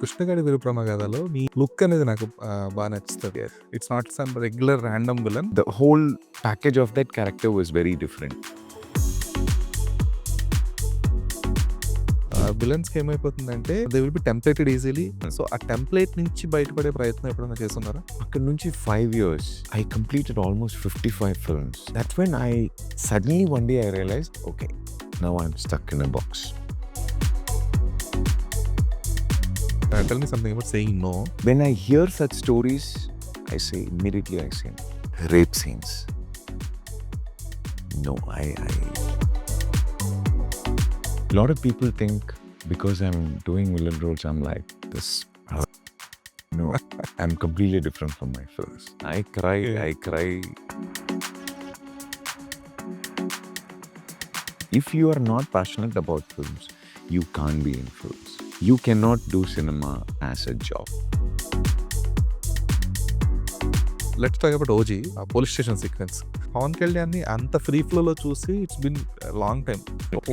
కృష్ణగాడి వీరప్రమగాథలో మీ లుక్ అనేది నాకు బాగా నచ్చుతది. Yes. It's not some regular random villain. The whole package of that character was very different. విలన్స్‌కి ఏమైపోతుందంటే they will be templated easily. So ఆ టెంప్లేట్ నుంచి బయటపడే ప్రయత్నం ఎప్పుడైనా చేస్తున్నారా? అక్కడి నుంచి 5 years, I completed almost 55 films. That's when I suddenly one day I realized, okay, now I'm stuck in a box. Tell me something about saying no. When I hear such stories, I say immediately, I say rape scenes. No, a lot of people think because I'm doing villain roles, I'm like this. No, I'm completely different from my films. I cry. If you are not passionate about films, you can't be in films. You cannot do cinema as a job. Let's talk about OG, police station sequence. Pawan కళ్యాణ్‌ని అంత free ఫ్లోలో చూసి it's been long time.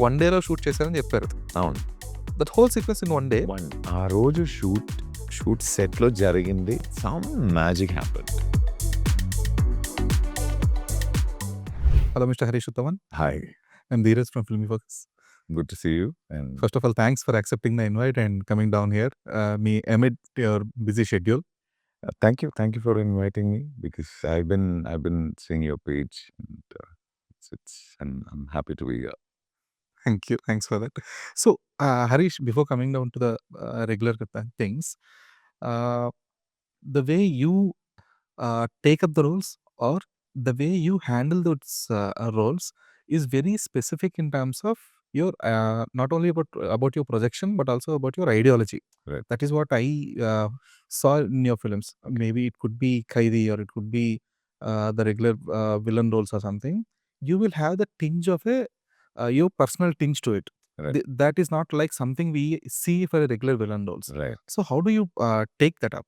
One డేలో shoot చేశారని చెప్పారు. అవును. That whole sequence in one day. ఆ రోజు షూట్ సెట్లో జరిగింది. Some magic happened. Hello mister Harish Uthaman. Hi. I'm Dheeraj from filmy focus. Good to see you. And First of all, thanks for accepting the invite and coming down here. Me amid your busy schedule. thank you for inviting me, because I've been seeing your page, and I'm happy to be here. Thank you. Thanks for that. So, Harish, before coming down to the regular things, uh, the way you take up the roles, or the way you handle those roles is very specific in terms of your not only about your projection but also about your ideology. Right. That is what I saw in your films. Maybe it could be Kaidi, or it could be the regular villain roles or something. You will have the tinge of your personal tinge to it. Right. That is not like something we see for a regular villain roles. Right. So how do you take that up?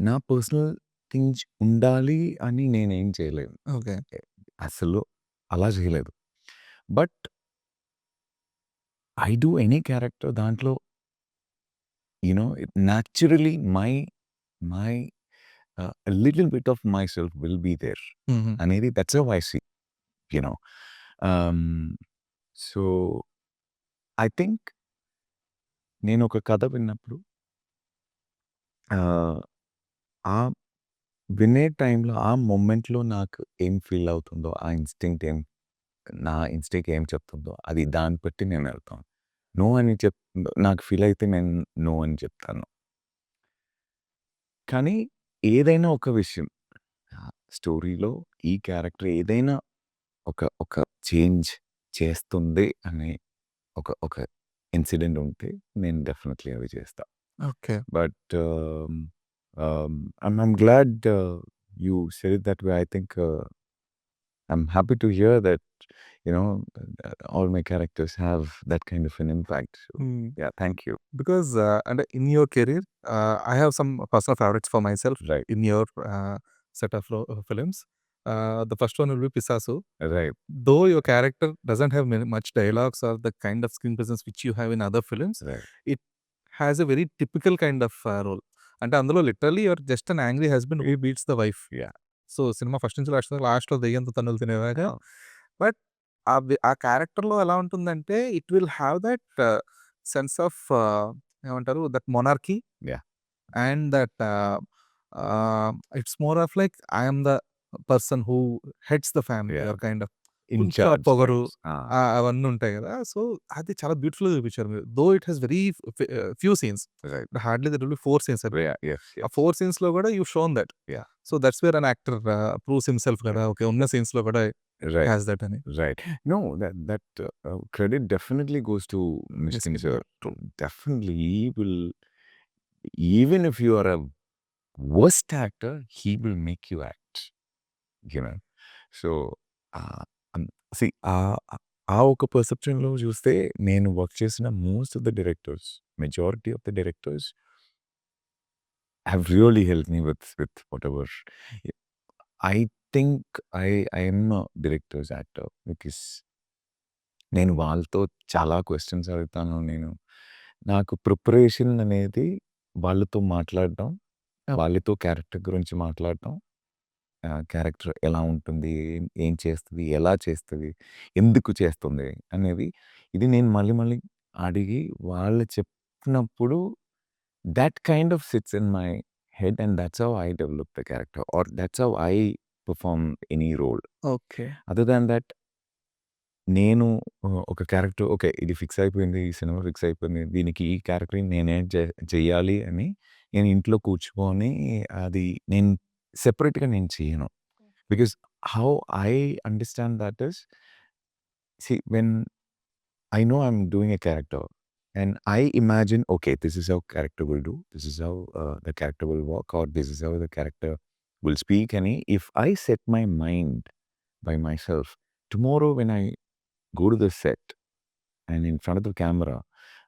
నా personal things ఉండాలి అని నేనేం చేయలేను. Okay. అసలు అలా చేయలేదు. But I do any character, దాంట్లో naturally my a little bit of myself will be there. Mm-hmm. అనేది that's how I see, so I think నేను ఒక కథ విన్నప్పుడు ఆ వినే టైంలో, ఆ మూమెంట్లో నాకు ఏం ఫీల్ అవుతుందో, నా ఇన్స్టింక్ట్ ఏం చెప్తుందో, అది దాన్ని బట్టి నేను వెళ్తాను. నో అని నాకు ఫీల్ అయితే నేను నో అని చెప్తాను. కానీ ఏదైనా ఒక విషయం, స్టోరీలో ఈ క్యారెక్టర్ ఏదైనా ఒక చేంజ్ చేస్తుంది అనే ఒక ఇన్సిడెంట్ ఉంటే నేను డెఫినెట్లీ అవి చేస్తా. Okay. But I'm glad you said it that way. I think I'm happy to hear that all my characters have that kind of an impact. So, yeah, thank you. Because and in your career, I have some personal favorites for myself. Right. In your set of films, the first one will be Pisasu. Right. Though your character doesn't have much dialogues or the kind of screen presence which you have in other films, Right. it has a very typical kind of role. అంటే అందులో literally your just an angry husband who beats the wife. So cinema first నుంచి లాస్ట్లో దెయ్యంతో తన్నులు తినేవాగా. But ఆ క్యారెక్టర్లో ఎలా ఉంటుందంటే it will have that sense of ఏమంటారు, that monarchy. And that it's more of like I'm the person who heads the family, or kind of పొగరు అవన్నీ ఉంటాయి కదా. సో అది చాలా బ్యూటిఫుల్ గా చూపించారు మీరు. Though it has very few scenes, hardly that will B 4 scenes. ఆ 4 సీన్స్ లో కూడా you shown that. So that's where an actor proves himself కదా. ఓకే, ఉన్న సీన్స్ లో కూడా has that అని. Right. No, that credit definitely goes to Mr. Singh sir. Definitely, he will, even if you are a worst actor, he will make you act. So see, ఆ ఒక పర్సెప్షన్లో చూస్తే నేను work చేసిన most of the directors, majority of the directors have really helped me with whatever. I think I am a director's actor because నేను వాళ్ళతో చాలా questions అడుగుతాను. నాకు ప్రిపరేషన్ అనేది వాళ్ళతో మాట్లాడడం, ఓహ్! వాళ్ళతో క్యారెక్టర్ గురించి మాట్లాడడం, క్యారెక్టర్ ఎలా ఉంటుంది, ఏం చేస్తది, ఎలా చేస్తది, ఎందుకు చేస్తుంది అనేది ఇది నేను మళ్ళీ మళ్ళీ అడిగి వాళ్ళు చెప్పినప్పుడు that kind of sits in my head and that's how I develop the character or that's how I perform any role. Okay. Other than that, నేను ఒక క్యారెక్టర్ ఓకే. ఇది ఫిక్స్ అయిపోయింది. ఈ సినిమా ఫిక్స్ అయిపోయింది. దీనికి ఈ క్యారెక్టర్‌ని నేనేం చెయ్యాలి అని నేను ఇంట్లో కూర్చొని అది నేను సెపరేట్‌గా నేను చేయను. Because how I understand that is when I know I'm doing a character and I imagine, okay, this is how character will do. This is how the character will walk out. This is how the character will speak. And if I set my mind by myself, tomorrow when I go to the set and in front of the camera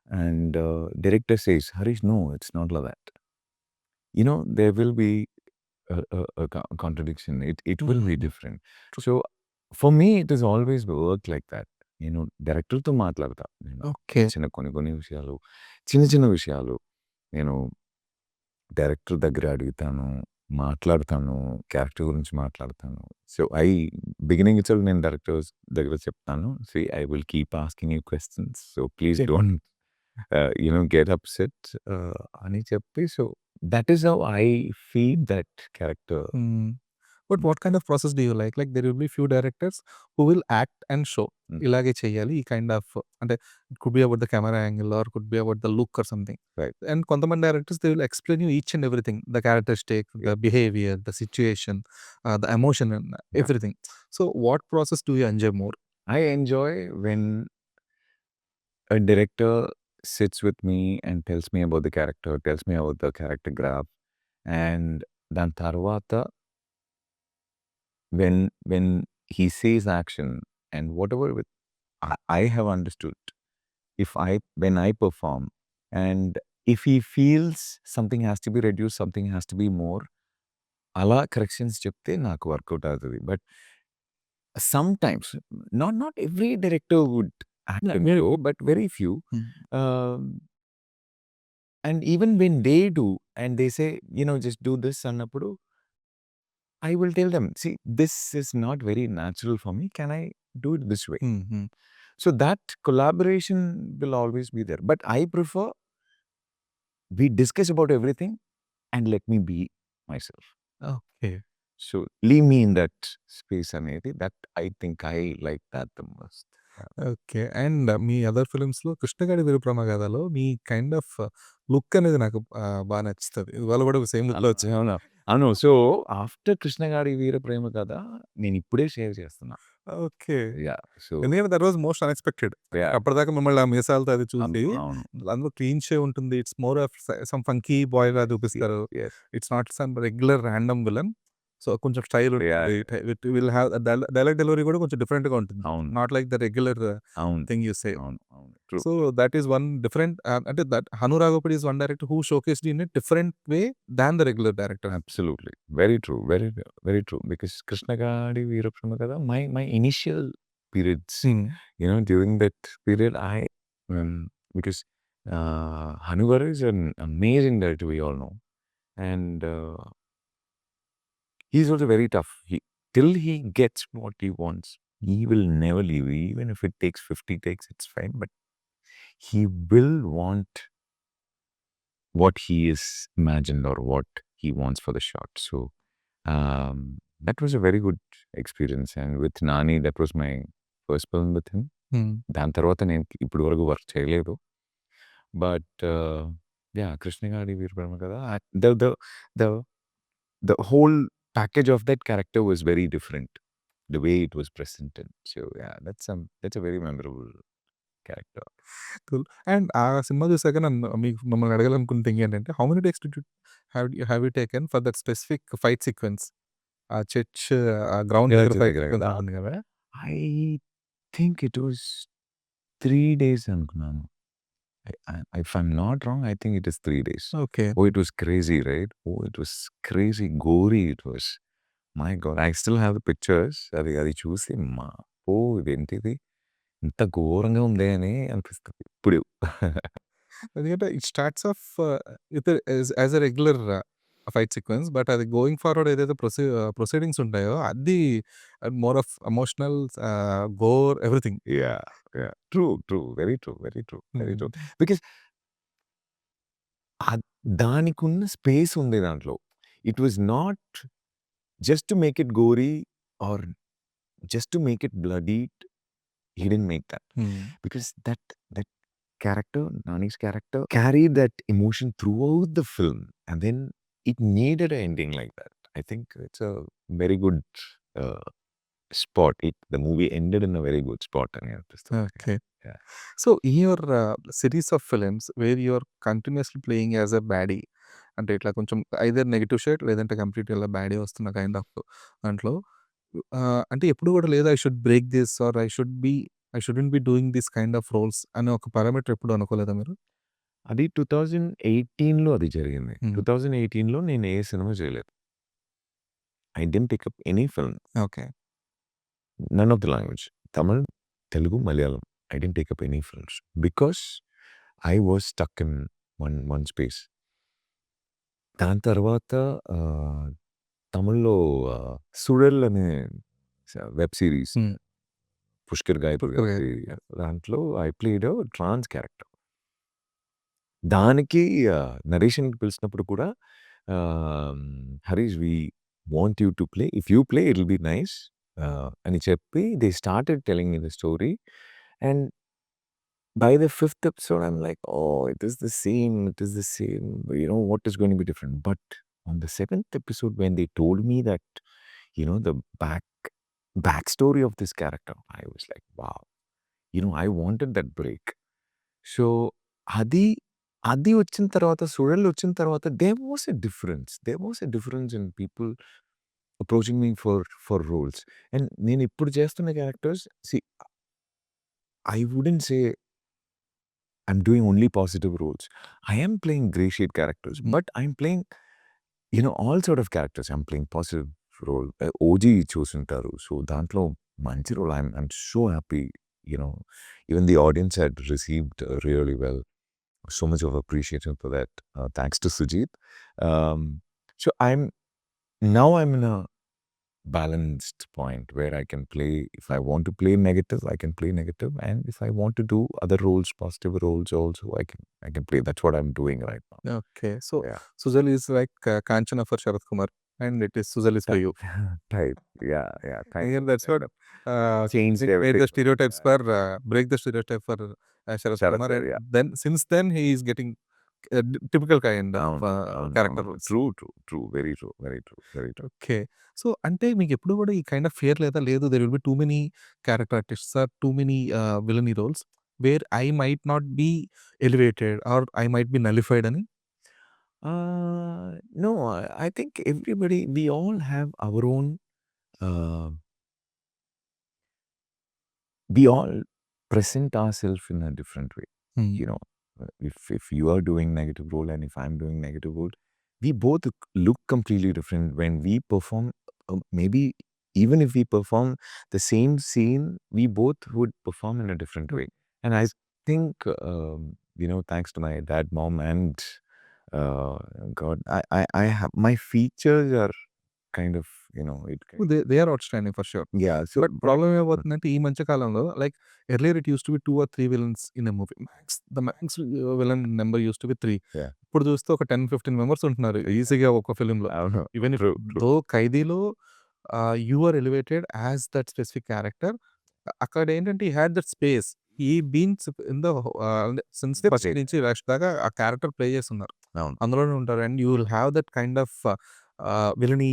and director says, Harish, no, it's not like that. You know, there will be a contradiction. It will be different. So for me, it has always worked like that. నేను డైరెక్టర్‌తో మాట్లాడతా. నేను okay. కొన్ని విషయాలు, చిన్న విషయాలు నేను director దగ్గర అడుగుతాను, మాట్లాడతాను, క్యారెక్టర్ గురించి మాట్లాడతాను. సో, బిగినింగ్ ఇట్సెల్ఫ్ నేను డైరెక్టర్స్ దగ్గర చెప్తాను. See I will keep asking you questions. So, please don't get upset అని చెప్పి so, that is how I feed that character. But what kind of process do you like? Like there will be few directors who will act and show. ఇలాగే చేయాలి. ఈ kind of అంటే it could be about the camera angle or could be about the look or something. Right. And కొంతమంది directors they will explain you each and everything. The characteristic, the behaviour, the situation, the emotion and everything. So what process do you enjoy more? I enjoy when a director sits with me and tells me about the character, tells me about the character graph, and దాని తర్వాత when he says action and whatever I have understood, when I perform and if he feels something has to be reduced, something has to be more, అలా corrections చెప్తే నాకు work out అవుతుంది. But sometimes not every director would act and show, but very few. Um, and even when they do and they say, just do this అన్నప్పుడు I will tell them, see, this is not very natural for me. Can I do it this way? So that collaboration will always be there. But I prefer we discuss about everything and let me be myself. Okay. So leave me in that space అనేది that I think I like that the most. Okay. And మీ other ఫిల్మ్స్‌లో 'కృష్ణగాడి వీరప్రమగాథలో' మీ kind of look అనేది నాకు బా నచ్చుతది. ఇవాళ కూడా సేమ్ లుక్‌లో వచ్చారు. అవునా? అవును. సో ఆఫ్టర్ 'కృష్ణగాడి వీర ప్రేమ కథ' నేను ఇప్పుడే షేర్ చేస్తున్నా. ఓకే. యాహ్! సో ఎందుకంటే that was most unexpected. Yeah! అప్పటిదాకా మిమ్మల్ని ఆ మీసాలతో అది చూసి అవును. అందులో క్లీన్ షేవ్ ఉంటుంది. It's more of some funky బాయ్‌లా చూపిస్తారు. Yes. It's not some regular random villain. So కొంచెం స్టైల్ యాహ్! ఉంటుంది. It will have dialogue delivery కూడా కొంచెం డిఫరెంట్‌గా ఉంటుంది. అవును. నాట్ లైక్ ద రెగ్యులర్ అవును. Thing you say. అవును. అవును. True. So that is one different అంటే that Hanu Raghavapudi is one director who showcased in a different way than the regular director. Absolutely. Very true. Very true. Because Krishnagadi Veerapramakada, my initial periods, during that period, because Hanuvar is an amazing director, we all know. And he's also very tough. Till he gets what he wants, he will never leave. Even if it takes 50 takes, it's fine. But he will want what he is imagined or what he wants for the shot. So that was a very good experience. And with Nani, that was my first film with him. దాని తర్వాత నేను ఇప్పుడు వరకు work చేయలేదు. But కృష్ణగాడి వీరప్రమ కదా the whole package of that character was very different. The way it was presented. So yeah, that's a very memorable character. Cool. And ఆ cinema చూసాక మిమ్మల్ని అడగాలనుకున్న థింగ్ ఏంటంటే how many takes did you have you taken for that specific fight sequence? ఆ church ఆ ground దగ్గర fight sequence ఉంటుంది కదా! I think it was 3 days అనుకున్నాను. If I'm not wrong, I think it is 3 days. Okay. Oh, it was crazy, right? Oh, it was crazy gory it was. My God, I still have the pictures. అది చూసి ఇదేంటిది ఇంత ఘోరంగా ఉందే అని అనిపిస్తది ఇప్పుడు. ఎందుకంటే it starts off with as a regular fight sequence. But అది గోయింగ్ ఫార్వర్డ్ ఏదైతే ప్రొసీడింగ్స్ ఉంటాయో అది more of emotional gore everything. Yeah, yeah. True, true. Very true, very true, very true. Because దానికున్న స్పేస్ ఉంది దాంట్లో. It was not just to make it gory or just to make it bloody. He didn't make that. Because that character, Nani's character, carried that emotion throughout the film, and then it needed an ending like that. I think it's a very good spot. The movie ended in a very good spot. Okay. Yeah. So in your series of films where you are continuously playing as a baddie, అంటే ఇట్లా కొంచెం either negative shade లేదంటే కంప్లీట్‌గా ఇలా బ్యాడే వస్తున్న kind of దాంట్లో అంటే ఎప్పుడు కూడా లేదు I should break this or I shouldn't be doing this kind of roles అనే ఒక పారామీటర్ ఎప్పుడు అనుకోలేదా మీరు? అది 2018లో అది జరిగింది. Hmm. 2018లో నేను ఏ సినిమా చేయలేదు. I didn't pick up any film. Okay. None of the language. Tamil, Telugu, Malayalam. I didn't take up any films because I was stuck in one space. దాని తర్వాత తమిళ్లో సుడల్ అనే web series Hmm. Pushkar Gayatri Pushkar గారి గాయత్రి. దాంట్లో I played trans character. దానికి నరేషన్‌కి పిలిచినప్పుడు కూడా Harish we want you to play. If you play it will be nice అని చెప్పి they started telling me the story. And by the fifth episode, I'm like, oh, it is the same. It is the same. What is going to be different? But on the seventh episode, when they told me that, the backstory of this character, I was like, wow. I wanted that break. So, అది వచ్చిన తర్వాత, సుడల్ వచ్చిన తర్వాత, there was a difference. There was a difference in people approaching me for roles. And నేను ఇప్పుడు చేస్తున్న characters, see, I wouldn't say I'm doing only positive roles. I am playing gray shade characters, but I'm playing, all sort of characters. I'm playing positive role. OG చూసుంటారు. So దాంట్లో మంచి role. I'm so happy, even the audience had received really well. So much of appreciation for that. Thanks to Sujit. So I'm in a balanced point where I can play. If I want to play negative, I can play negative, and if I want to do other roles, positive roles also, I can play. That's what I'm doing right now. Okay. So Yeah. Sujal is like Kanchana for Sharath Kumar, and it is Sujal is for you. Type. Yeah. Kind Again, that's what changed made the everything. stereotypes for break the stereotype for Sharath Sharath, Kumar, and yeah. then since then he is getting typical kind of character roles. True. Very true. Okay. So, అంటే మీకెప్పుడు గూడా ఈ kind of fear లేదు there will be too many character artists or too many villainy roles where I might not be elevated or I might be nullified అని? No, I think everybody, we all have our own, we all present ourselves in a different way. If you are doing negative role and if I'm doing negative role, we both look completely different when we perform. Maybe even if we perform the same scene, we both would perform in a different way. And I think, thanks to my dad, mom, and God, I have my features are kind of, they are outstanding for sure. yeah. So, but problem ఏమవుతుందంటే ఈ మధ్య కాలంలో like earlier it used to be 2 or 3 villains in a movie. Max villain number used to be 3. Yeah. ఇప్పుడు చూస్తే ఒక 10, 15 members ఉంటున్నారు ఈజీగా ఒక ఫిల్మ్‌లో. అవును. Even if True. దో 'ఖైదీలో' you are elevated as that specific character. అక్కడేంటంటే he had that space. He beans in the scenes first Correct. నుంచి లాస్ట్ దాకా ఆ క్యారెక్టర్ ప్లే చేస్తున్నారు. అవును. అందులోనే ఉంటారు. And you will have that kind of villainy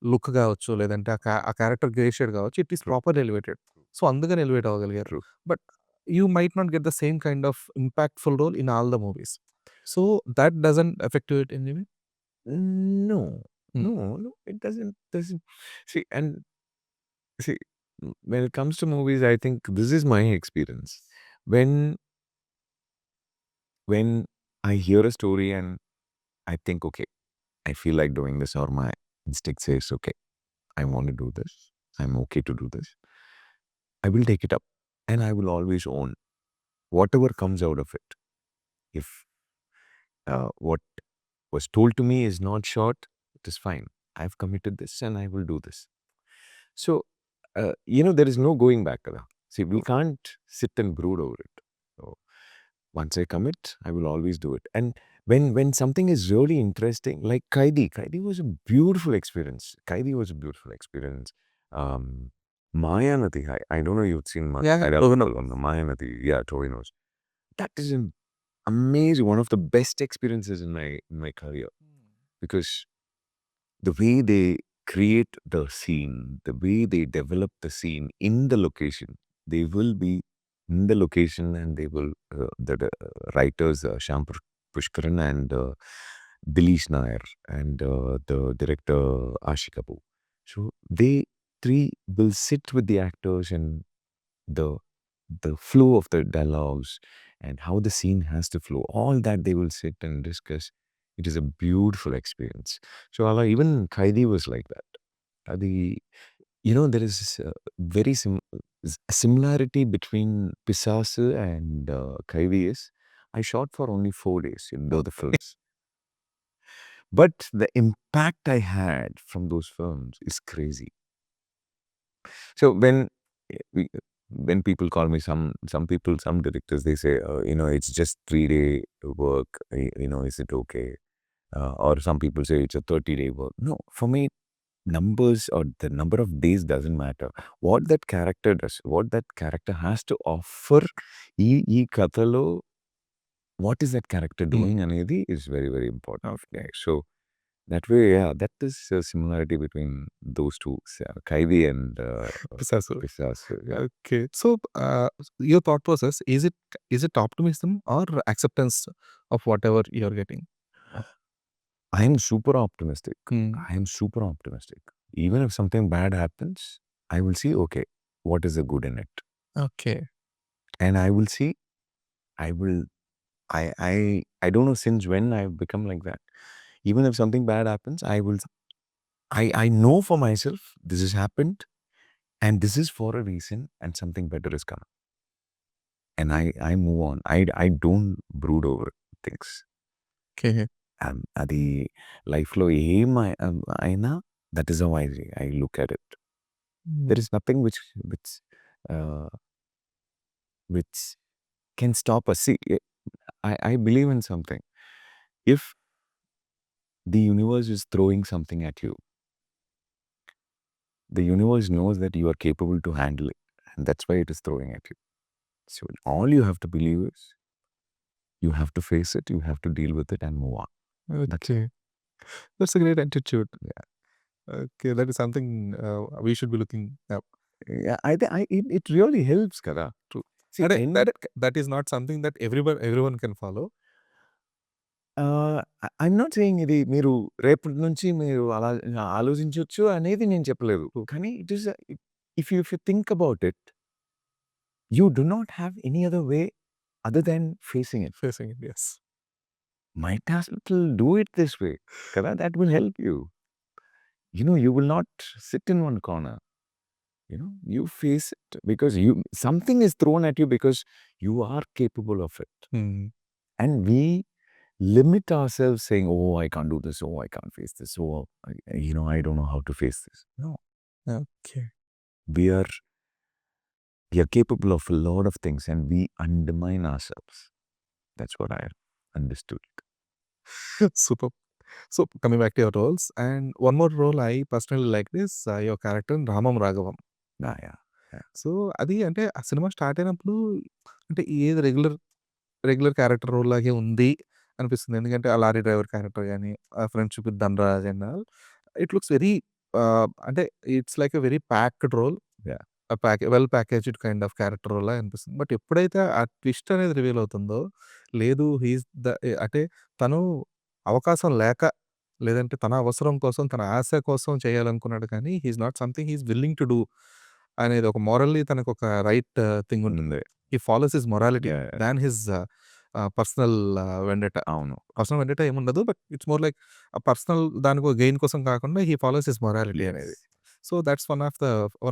look గావచ్చు, లేదంటే ఆ క్యారెక్టర్ గ్రే షేడ్ గావచ్చు. ఇట్ ఈస్ ప్రాపర్‌లీ ఎలివేటెడ్. సో, అందుకని ఎలివేట్ అవ్వగలిగారు. True. But you might not get the same kind of impactful role in all the movies. So, that doesn't affect you in any way? No. Hmm. No, it doesn't. See, when it comes to movies, I think this is my experience. When I hear a story and I think, okay, I feel like doing this, or my instinct says, okay, I want to do this, I'm okay to do this, I will take it up and I will always own whatever comes out of it. If what was told to me is not short, it is fine. I've committed this and I will do this. So, there is no going back. Kada. See, we can't sit and brood over it. So, once I commit, I will always do it. And when something is really interesting, like Kaidi was a beautiful experience. Kaidi was a beautiful experience. Maya Nadi, I don't know you've seen Yeah, I don't Tovino. know on the Maya Nadi. Yeah, Torinos. That is an amazing, one of the best experiences in my career, because the way they create the scene, the way they develop the scene in the location, they will be in the location, and they will, the writers, Shyam Pushkaran and Dilesh Nair, and the director, Ashik Kapoor. So they three will sit with the actors, and the flow of the dialogues and how the scene has to flow, all that they will sit and discuss. It is a beautiful experience. So Allah, even Kaidi was like that. There is this, very similarity between Pisasu and Kaidi is, I shot for only 4 days in both the films. But the impact I had from those films is crazy. So when people call me, some people, some directors, they say, it's just 3-day work, is it okay? Or some people say it's a 30-day work. No, for me, numbers or the number of days doesn't matter. What that character does, what that character has to offer, ఈ కథలో what is that character doing అనేది is very, very important. Okay. So that way, yeah, that is a similarity between those two, Kaidi and Pisasu. Pisasu. Yeah. Okay. So, your thought process, is it optimism or acceptance of whatever you're getting? I am super optimistic. Hmm. I am super optimistic. Even if something bad happens, I will see, okay, what is the good in it? Okay. And I will see, I don't know since when I've become like that. Even if something bad happens, I know for myself, this has happened, and this is for a reason, and something better is coming. And I move on. I don't brood over things. Okay. అది లైఫ్లో ఏం అయినా, that is how I look at it. There is nothing uh, which can stop us. See, I believe in something. If the universe is throwing something at you, the universe knows that you are capable to handle it, and that's why it is throwing at you. So all you have to believe is, you have to face it, you have to deal with it, and move on. Okay. That's a great attitude. Yeah. Okay, that is something we should be looking up. Yeah, it really helps, kada. True. See, That is not something that everyone can follow. I'm not saying ఇది మీరు రేపటి నుంచి మీరు అలా ఆలోచించొచ్చు అనేది నేను చెప్పలేదు. కానీ it is, if you think about it, you do not have any other way other than facing it. Facing it, yes. Might as well do it this way, కదా. That will help you. You will not sit in one corner. You face it, because something is thrown at you because you are capable of it. Hmm. And we limit ourselves saying, oh, I can't do this, oh, I can't face this, oh, I don't know how to face this. No, Okay. we are capable of a lot of things, and we undermine ourselves. That's what I understood. Super. So, coming back to your roles, and one more role I personally like is your character in Ramam Raghavam. Yeah. So, అది అంటే ఆ cinema start అయినప్పుడు అంటే ఏది regular character role లాగే ఉంది అనిపిస్తుంది. ఎందుకంటే ఆ లారీ డ్రైవర్ క్యారెక్టర్ గాని, ఆ ఫ్రెండ్‌షిప్ with Dhanraj and all. It looks very అంటే it's like a very packed role. Yeah. Well packaged kind of character రోల్‌లా అనిపిస్తుంది. బట్ ఎప్పుడైతే ఆ ట్విస్ట్ అనేది రివీల్ అవుతుందో, లేదు అంటే తను అవకాశం లేక, లేదంటే తన అవసరం కోసం, తన ఆశ కోసం చేయాలనుకున్నాడు కానీ, he is not something he is willing to do అనేది ఒక మోరల్లీ తనకొక రైట్ థింగ్ ఉంటుంది. He follows his morality Yeah. Than his personal vendetta. అవును. పర్సనల్ వెండెటా ఏముండదు. బట్ ఇట్స్ మోర్ లైక్ ఆ పర్సనల్ దానికి గెయిన్ కోసం కాకుండా హి ఫాలోస్ హిస్ మొరాలిటీ అనేది. So, that's one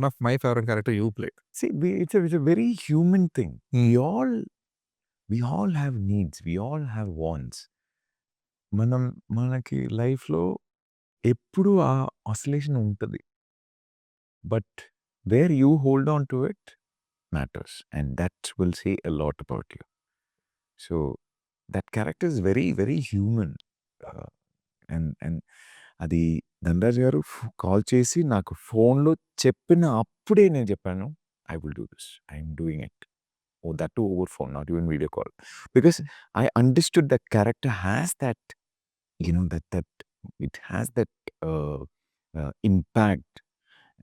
of my favourite character you played. See, it's a very human thing. We all we all have needs, we all have wants. మనకి లైఫ్‌లో ఎప్పుడూ ఆ oscillation ఉంటది. But where you hold on to it matters and that will say a lot about you. So that character is very, very human. And అది ధనరాజ్ గారు call చేసి నాకు ఫోన్‌లో చెప్పిన అప్పుడే నేను చెప్పాను, I will do this. I'm doing it. Oh, that too over phone, not even video call. Because I understood that character has that, that it has that impact,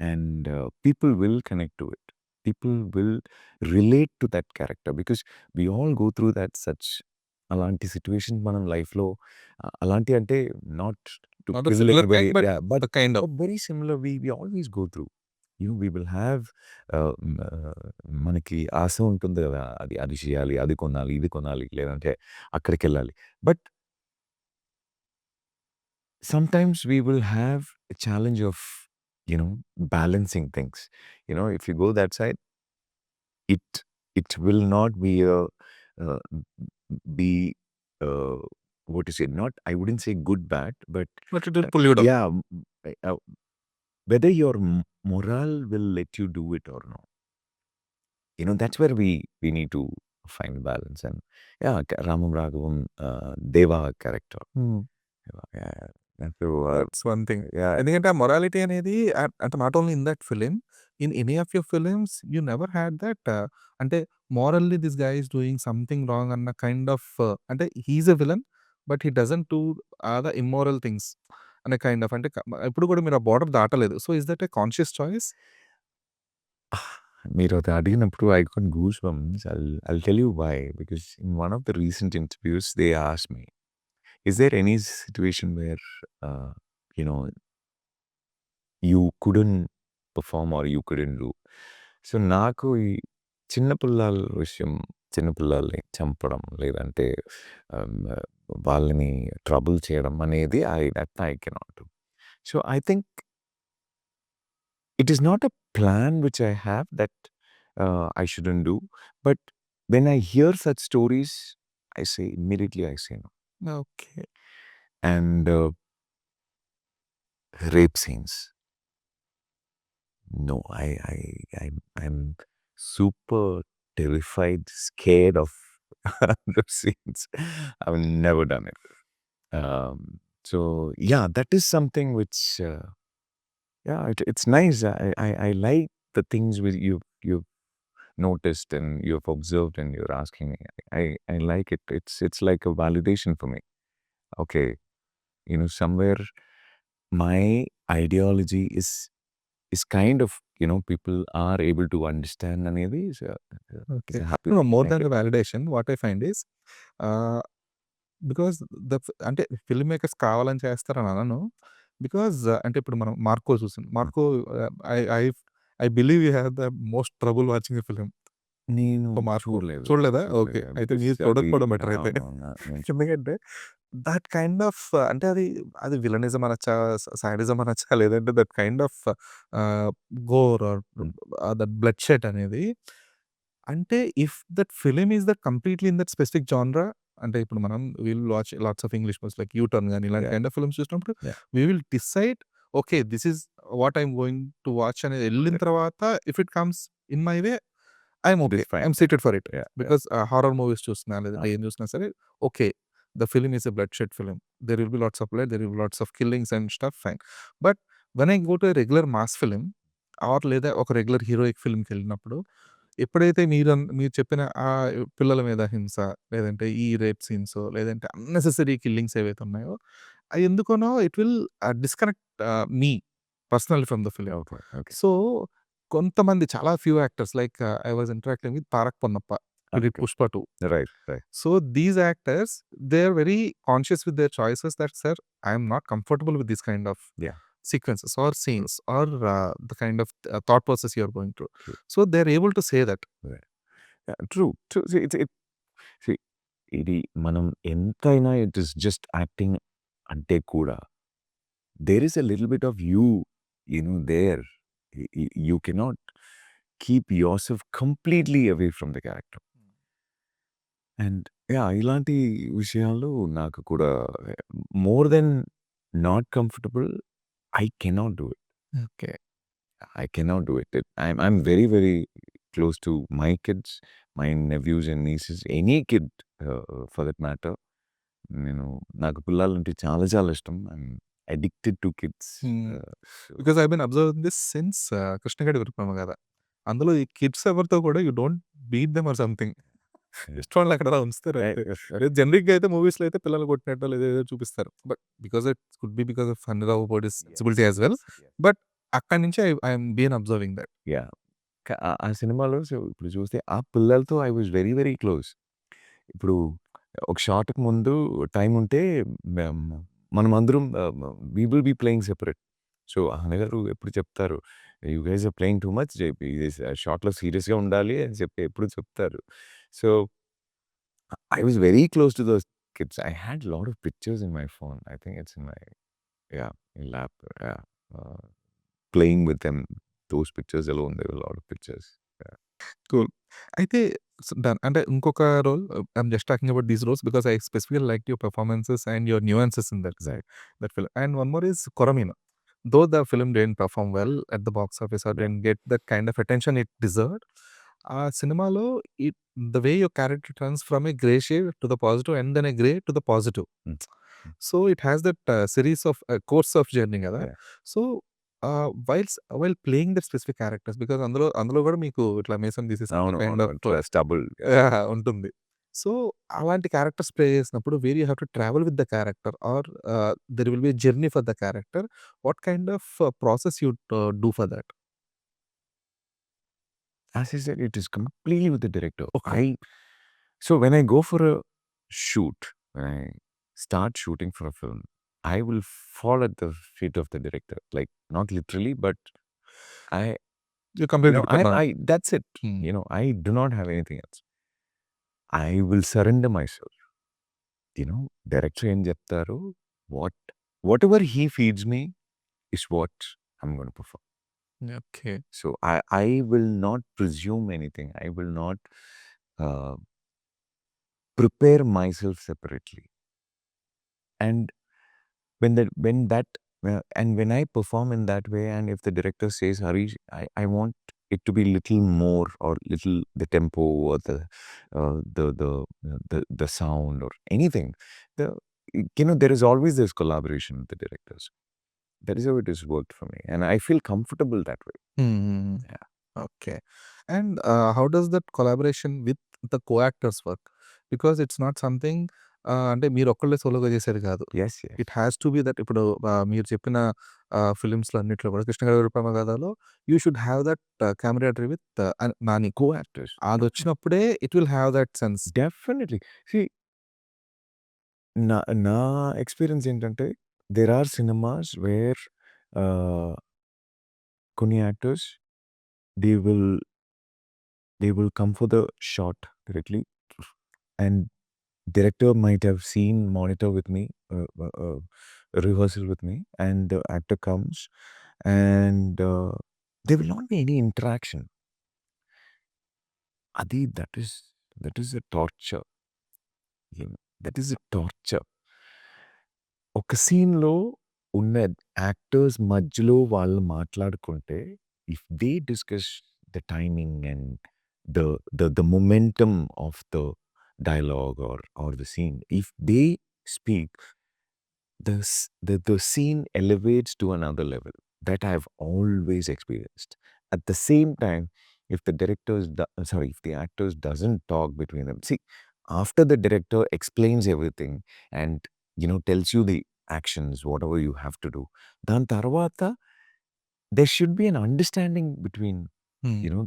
and people will connect to it. People will relate to that character because we all go through that such అలాంటి situation మనం లైఫ్లో అలాంటి అంటే not to Not the kill similar anybody, kind, but but the kind of. Very similar we always go through. We will have మనకి ఆశ ఉంటుంది కదా, అది చేయాలి, అది కొనాలి, ఇది కొనాలి, లేదంటే అక్కడికెళ్ళాలి. But sometimes we will have a challenge of, balancing things. If you go that side, it will not be uh, be uh, what to say, not, I wouldn't say good bad, but But it will pull you down. yeah, uh, whether your morale will let you do it or not. That's where we need to find balance. And yeah, Ramam Raghavam, Deva character. Yeah, that's That's one thing. yeah, ఎందుకంటే ఆ morality అనేది అంటే not only in that film, in any of your films you never had that అంటే morally this guy is doing something wrong అన్న kind of అంటే he is a villain but he doesn't do the immoral things అనే kind of అంటే ఎప్పుడు కూడా మీరు ఆ border దాటలేదు. So is that a conscious choice? మీరు అది అడిగినప్పుడు I got goosebumps. I'll tell you why. Because in one of the recent interviews, they asked me, "Is there any situation where you know you couldn't perform or you couldn't do?" So నాకు ఈ చిన్న పిల్లల విషయం, చిన్న పిల్లల్ని చంపడం లేదంటే వాళ్ళని ట్రబుల్ చేయడం అనేది I cannot do. So I think it is not a plan which I have that I shouldn't do. But when I hear such stories, immediately I say no. Okay. And rape scenes, no, I'm super terrified, scared of those scenes. I've never done it. So yeah, that is something which yeah, it's nice. I like the things which you've noticed and you've observed and you're asking me. I like it. It's like a validation for me. Okay, somewhere my ideology is kind of, people are able to understand అనేది is okay. a happy no, thing. More than the validation what I find is because అంటే film makers కావాలని చేస్తారని అనను. Because అంటే ఇప్పుడు మనం 'మార్కో' చూసాం. 'Marco' I I I believe you have the most trouble watching a film. నేను సో 'మార్కో' చూడలేదు. చూడలేదా? ఓకే. అయితే Because మీరు అది చూడకపోవడం బెటర్ అయితే. అవునవునా, నేను ఎందుకంటే దట్ కైండ్ ఆఫ్ అంటే అది విలనిజం అనొచ్చా? సాడిజం అనొచ్చా? లేదంటే that kind of gore or that blood shed అనేది అంటే if that film is that completely in that specific genre అంటే ఇప్పుడు మనం will watch lots of English movies like 'U Turn' గాని ఇలాంటి Yeah. కైండ్ ఆఫ్ ఫిల్మ్స్ చూసినప్పుడు Yeah. We will decide okay. This is what I'm going to watch అనేది ఎళ్ళిన తర్వాత if it comes in my way I'm It okay. is fine. I'm seated for it. Yeah. Because horror movies చూస్తున్నా లేదంటే ఏం చూసినా సరే okay. The film is a blood shed film. There will be lots of blood, there will be lots of killings and stuff fine. But when I go to a regular mass film or లేదా ఒక regular heroic ఫిల్మ్‌కెళ్ళినప్పుడు ఎప్పుడైతే మీరు చెప్పిన పిల్లల మీద హింస, లేదంటే ఈ రేప్ సీన్సో, లేదంటే అన్నెసెసరీ కిల్లింగ్స్ ఏవైతే ఉన్నాయో, అయి ఎందుకనో it will disconnect me personally from the film. Okay. Okay. So, కొంతమంది చాలా few actors like I was interacting with Tarak Ponnappa. He did Okay. 'Pushpa 2'. Right. Right. So, these actors they are very conscious with their choices that sir I am not comfortable with this kind of Yeah. sequences or scenes or the kind of thought process you are going through. True. So, they are able to say that. Yeah. True. True. See, ఇది మనం ఎంతైనా it is just acting అంటే కూడా there is a little bit of you, there. You cannot keep yourself completely away from the character. And ఇలాంటి విషయాలు నాకు కూడా more than not comfortable. I cannot do it. Okay. I cannot do it. I'm very, very close to my kids, my nephews and nieces, any kid for that matter. నాకు పిల్లలంటే చాలా చాలా ఇష్టం. I'm addicted to kids. Because I been observing this since 'Krishnagadi విరుపమ' గద. అందులో ఈ kids ఎవరితో కూడా you don't beat them or something. Just వాళ్ళని అక్కడ అలా ఉంచుతారు అంతే. లేదు జనరిక్‌గా అయితే మూవీస్‌లో అయితే పిల్లల్ని కొట్టినట్టో లేదా ఏదో చూపిస్తారు. But because it could be because of Anurag పోడిస్ సెన్సిబిలిటీ యాస్ వెల్. బట్ అక్కడి నుంచి I'm been observing that. Yeah! ఆ సినిమాలో ఇప్పుడు చూస్తే ఆ పిల్లలతో I was very, very close. ఇప్పుడు ఒక షాట్‌కి ముందు టైం ఉంటే మేం మనమందరం we will be playing separate. So, అన్నగారు ఎప్పుడు చెప్తారు, "you guys are playing too much. ఇది షాట్‌లో సీరియస్‌గా ఉండాలి" అని చెప్పి ఎప్పుడు చెప్తారు. So, I was very close to those kids. I had a lot of pictures in my phone. I think it's in my lap. Yeah. Playing with them. Those pictures alone, there were a lot of pictures. Yeah. Cool. అయితే done. అంటే ఇంకొక role I'm just talking about these roles because I specifically liked your performances and your nuances in that Right. Film. And one more is 'Korameenu.' Though the film didn't perform well at the box office or didn't get that kind of attention it deserved. ఆ సినిమాలో the way your character turns from a grey shade to the positive and then a grey to the positive. Mm. So it has that series of course of journey గదా! Yeah. So while playing that specific characters because అందులో గూడా మీకు ఇట్లా మీసం తీసేసుకునే అవును. Kind అవును. Of stubble. Yeah! ఉంటుంది. సో, అలాంటి క్యారెక్టర్స్ ప్లే చేసినప్పుడు where you have to travel with the character or there will be a journey for the character. What kind of process you do for that? As I said, it is completely with the director. Okay. So when I go for a shoot, when I start shooting for a film, I will fall at the feet of the director. Like, not literally, but I, You completely depend on. that's it. Hmm. I do not have anything else. I will surrender myself. Director ఏం చెప్తారు, whatever he feeds me is what I'm going to perform. Okay. So I will not presume anything. I will not uh, prepare myself separately. And when I perform in that way, and if the director says, Harish, I want it to be little more or little the tempo or the sound or anything, there is always this collaboration with the directors. That is how it has worked for me, and I feel comfortable that way. Hmm. Yeah. Okay. And how does that collaboration with the co-actors work? Because it's not something అంటే మీరొక్కళ్ళే సోలోగా చేసేది కాదు. Yes, yes. It has to be that ఇప్పుడు మీరు చెప్పిన ఫిల్మ్స్‌లో అన్నిట్లో కూడా 'కృష్ణ గారి విరుపమ గాథలో' you should have that camaraderie with Nani. Co-actors. అదొచ్చినప్పుడే it will have that sense. Definitely. See, నా ఎక్స్‌పీరియన్స్ ఏంటంటే, దేర్ ఆర్ సినిమాస్ వేర్ కొన్ని actors they will come for the shot directly, and director might have seen monitor with me, rehearsal with me, and the actor comes, and there will not be any interaction. Adi, that is a torture. That is a torture. ఒక సీన్‌లో ఉన్న actors మధ్యలో వాళ్ళు మాట్లాడుకుంటే, if they discuss the timing and the momentum of the dialogue or the scene, if they speak, the scene elevates to another level. That I've always experienced. At the same time, if the actors doesn't talk between them. See, after the director explains everything and tells you the actions, whatever you have to do, dan tarvata there should be an understanding between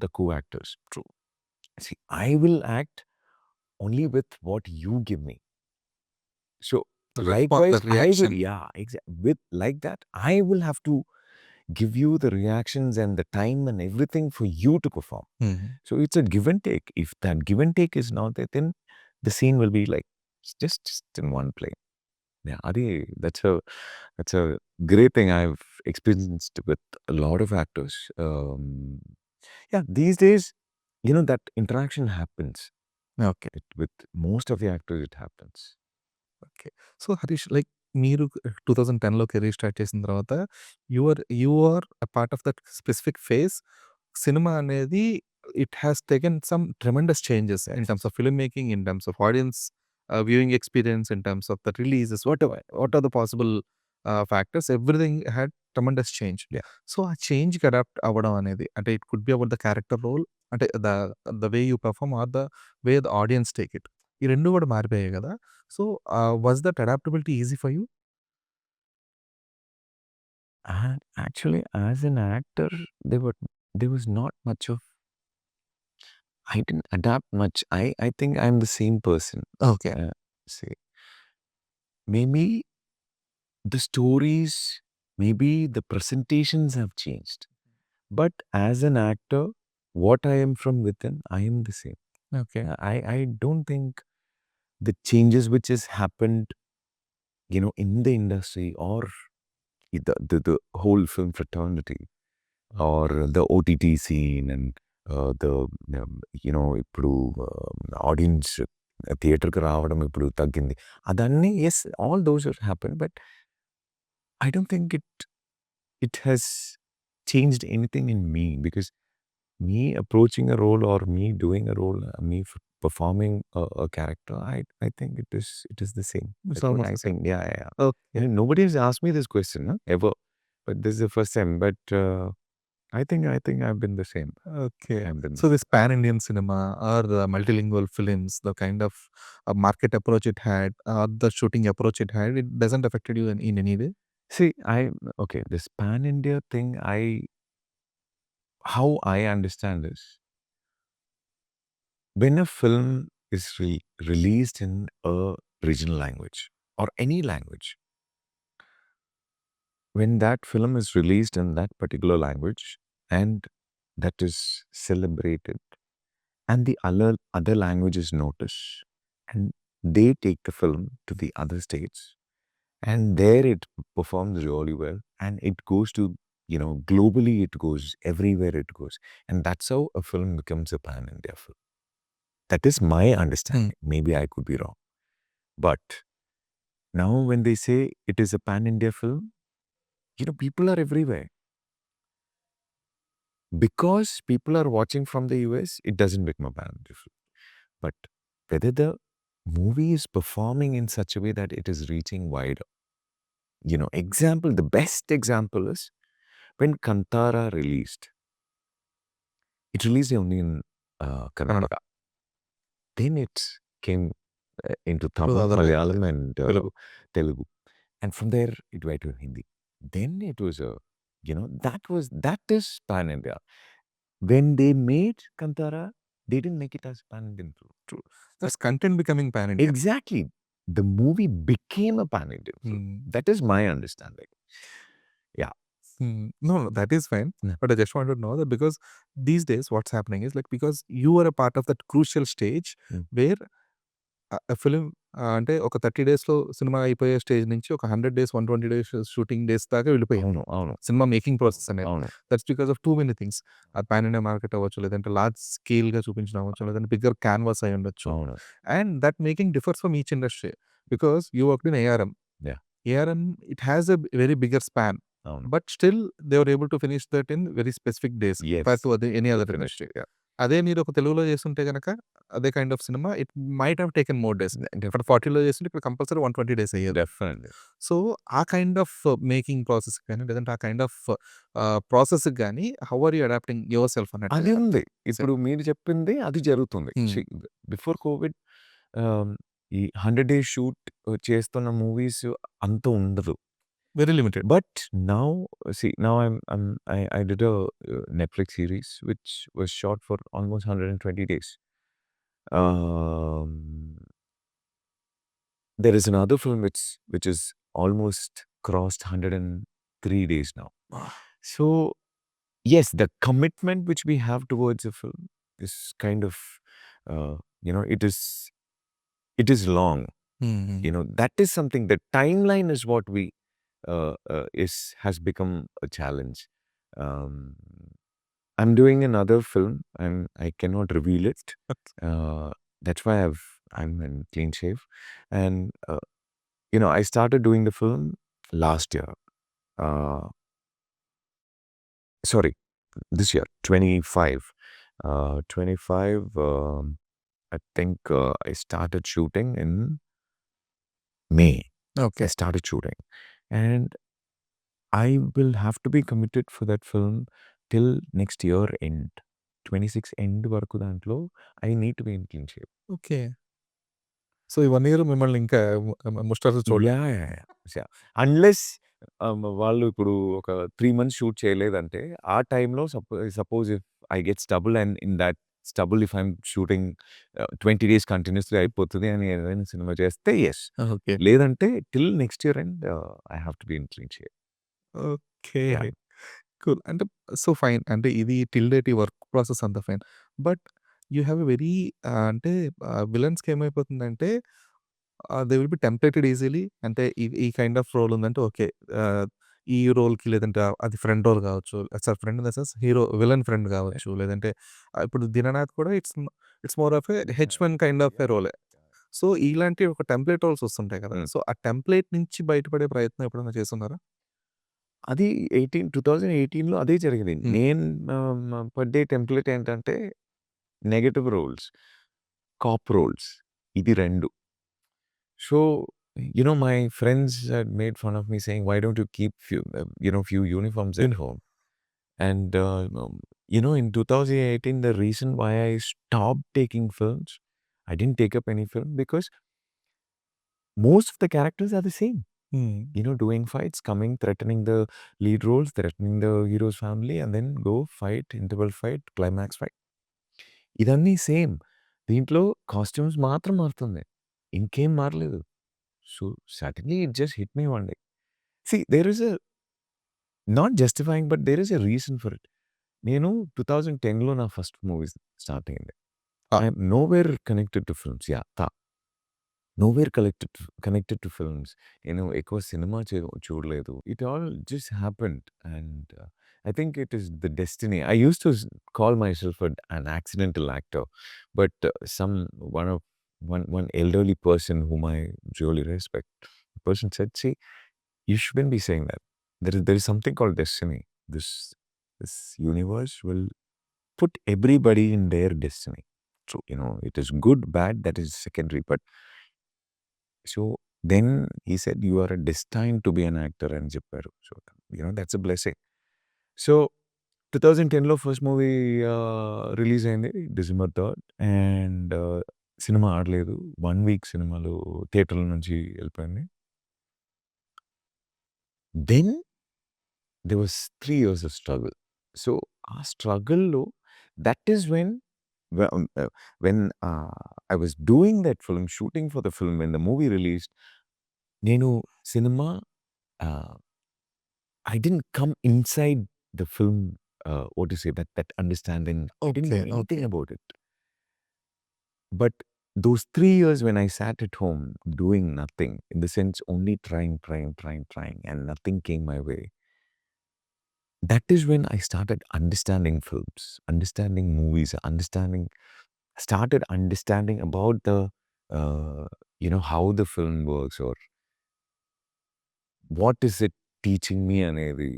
the co-actors. True. See, I will act only with what you give me. So The likewise, I will, reaction. with like that, I will have to give you the reactions and the time and everything for you to perform. So it's a give and take. If that give and take is not there, then the scene will be like just in one plane. Yeah, that's a great thing I've experienced with a lot of actors. Yeah, these days, that interaction happens. Okay. With most of the actors, it happens. Okay. So, Harish like మీరు 2010లో career start చేసిన తర్వాత you are a part of that specific phase. Cinema అనేది it has taken some tremendous changes in terms of film making, in terms of audience viewing experience, in terms of the releases what are the possible factors everything had tremendous change. Yeah. So, ఆ చేంజ్‌కి adapt అవ్వడం అనేది అంటే it could be about the character role, అంటే the way you perform or the way the audience take it. ఈ 2 కూడా మారిపోయాయి గదా! So, was that adaptability easy for you? And actually, as an actor, there was not much of. I didn't adapt much. I think I'm the same person. Okay. Say maybe the stories, maybe the presentations have changed, but as an actor, what I am from within, I am the same. Okay. I don't think the changes which has happened, in the industry or the whole film fraternity or the OTT scene and the ఇప్పుడు audience థియేటర్కి రావడం ఇప్పుడు తగ్గింది. అదన్నీ yes, all those happen, but I don't think it has changed anything in me, because me approaching a role or me doing a role, me performing a character, I think it is the same. It's That's what almost I the same. think. Yeah. Okay. And nobody has asked me this question, ever. But this is the first time. But I think I've been the same. Okay. I've been so, this pan Indian cinema or the multilingual films, the kind of market approach it had or the shooting approach it had, it doesn't affected you in any way? See, okay, this pan India thing, how I understand is, when a film is released in a regional language or any language, when that film is released in that particular language and that is celebrated and the other languages notice and they take the film to the other states and there it performs really well and it goes to, globally it goes, everywhere it goes, and that's how a film becomes a pan India film. That is my understanding. Maybe I could be wrong, but now when they say it is a pan India film, people are everywhere. Because people are watching from the US, it doesn't become a pan India film. But whether the movie is performing in such a way that it is reaching wider. The best example is when Kantara released. It released only in Karnataka. Then it came into Tamil, other Malayalam and Telugu. Telugu. And from there, it went to Hindi. Then it was that is pan India. When they made Kantara, they didn't make it as pan Indian film. True. That's content becoming pan India. Exactly. The movie became a pan Indian film. That is my understanding. Yeah. No, that is fine. Yeah. But I just want to know that because these days what's happening is like because you are a part of that crucial stage where a film అంటే ఒక 30 డేస్‌లో cinema అయిపోయే stage నుంచి ఒక 100 days, 120 days shooting days దాకా వెళ్ళిపోయాం. అవును. Cinema making process అనేది. అవును. That's because of too many things. అది పాన్ ఇండియా మార్కెట్ అవ్వచ్చు, లేదంటే లార్జ్ స్కేల్‌గా చూపించడం అవ్వచ్చు, లేదంటే బిగ్గర్ క్యాన్వాస్ అయి ఉండొచ్చు. అవును. And that making differs from each industry because you worked in ARM. Yeah. ARM it has a very bigger span. అవును. But still they were able to finish that in very specific days Yes. Compare to any other Definitely. Industry. అదే మీరు ఒక తెలుగులో చేస్తుంటే గనక అదే kind of cinema it might have taken more days. ఇక్కడ 40లో చేస్తుంటే ఇక్కడ కంపల్సరీ 120 డేస్ అయ్యేది. Definitely. సో, ఆ కైండ్ ఆఫ్ మేకింగ్ ప్రాసెస్‌కి గాని, లేదంటే ఆ కైండ్ ఆఫ్ ప్రాసెస్‌కి గాని how are you adapting yourself అది అన్నట్టు? ఉంది. ఇప్పుడు మీరు చెప్పింది అది జరుగుతుంది. బిఫోర్ కోవిడ్ ఈ 100 డేస్ షూట్ చేస్తున్న మూవీస్ అంత ఉండదు. Very limited. But now, now I did a Netflix series which was shot for almost 120 days. There is another film which is almost crossed 103 days now. So yes, the commitment which we have towards a film is kind of, it is long. That is something, the timeline is what we has become a challenge. I'm doing another film and I cannot reveal it. That's why I'm in clean shave. And, I started doing the film last year. Sorry, this year, 25. 25, I think I started shooting in May. I Okay. started shooting. And I will have to be committed for that film till next year end. 26 end వరకు దాంట్లో I need to be in clean shape. Okay. So, ఈ 1 year మిమ్మల్ని ఇంకా ముస్టాల్జీ చూడలేదు. Yeah! Unless వాళ్ళు ఇప్పుడు ఒక 3 months shoot చేయలేదంటే, ఆ టైంలో suppose if I get stubble and in that stubble if I'm shooting 20 days continuously అయిపోతది అని ఏదైనా సినిమా చేస్తే యెస్. ఓకే. లేదంటే till next year end I have to be in clean shape. Okay. Yeah! Cool. అంటే so, fine. అంటే ఇది till date ఈ work process అంతా fine. But you have a very అంటే విలన్స్‌కి ఏమైపోతుందంటే దే విల్ బి టెంప్టేటెడ్ ఈజీలీ. అంటే ఈ కైండ్ ఆఫ్ రోల్ ఉందంటే ఓకే. ఆహ్, ఈ రోల్‌కి లేదంటే అది ఫ్రెండ్ రోల్ కావచ్చు. Sorry, friend in the sense hero villain friend కావచ్చు. లేదంటే ఇప్పుడు 'దీననాథ్' కూడా ఇట్స్ మోర్ ఆఫ్ ఎ హెచ్1 కైండ్ ఆఫ్ ఎ రోలే. సో, ఇలాంటి ఒక టెంప్లేట్ రోల్స్ వస్తుంటాయి కదా! సో, ఆ టెంప్లేట్ నుంచి బయటపడే ప్రయత్నం ఎప్పుడైనా చేసున్నారా? అది 2018లో అదే జరిగింది. హ్మ్. నేను పడ్డే టెంప్లేట్ ఏంటంటే నెగెటివ్ రోల్స్, కాప్ రోల్స్ ఇది 2. So, my friends had made fun of me saying, "Why don't you keep few uniforms at home?" And in 2018, the reason why I stopped taking films, I didn't take up any film because most of the characters are the same. హ్మ్. Doing fights, coming, threatening the lead roles, threatening the hero's family, and then go fight, interval fight, climax fight. ఇదన్నీ same. దీంట్లో costumes మాత్రం మారుతుంది. ఇంకేం మారలేదు. So suddenly it just hit me one day. See, there is a not justifying, but there is a reason for it. నేను 2010లో నా first movies start అయింది. ఆ! I'm nowhere connected to films. Yeah! Nowhere connected to films. నేను ఎక్కువ cinema చూడలేదు. It all just happened and I think it is the destiny. I used to call myself an accidental actor, but one elderly person whom I really respect, the person said, "See, you shouldn't be saying that. There is something called destiny. This universe will put everybody in their destiny. So, it is good, bad, that is secondary. But so then he said, you are destined to be an actor and చెప్పారు. So, that's a blessing. So, 2010లో first movie release అయింది December 3rd and cinema ఆడలేదు. 1 week సినిమాలు థియేటర్ల నుంచి వెళ్ళిపోయింది. Then there was 3 years of struggle. So, ఆ స్ట్రగుల్‌లో that is when I was doing that film, shooting for the film, when the movie released, నేను cinema uh, I didn't come inside the film, what to say, that understanding. I didn't know anything about it. But those 3 years when I sat at home doing nothing, in the sense only trying, and nothing came my way, that is when I started understanding films, understanding movies, started understanding about the, how the film works or what is it teaching me అనేది.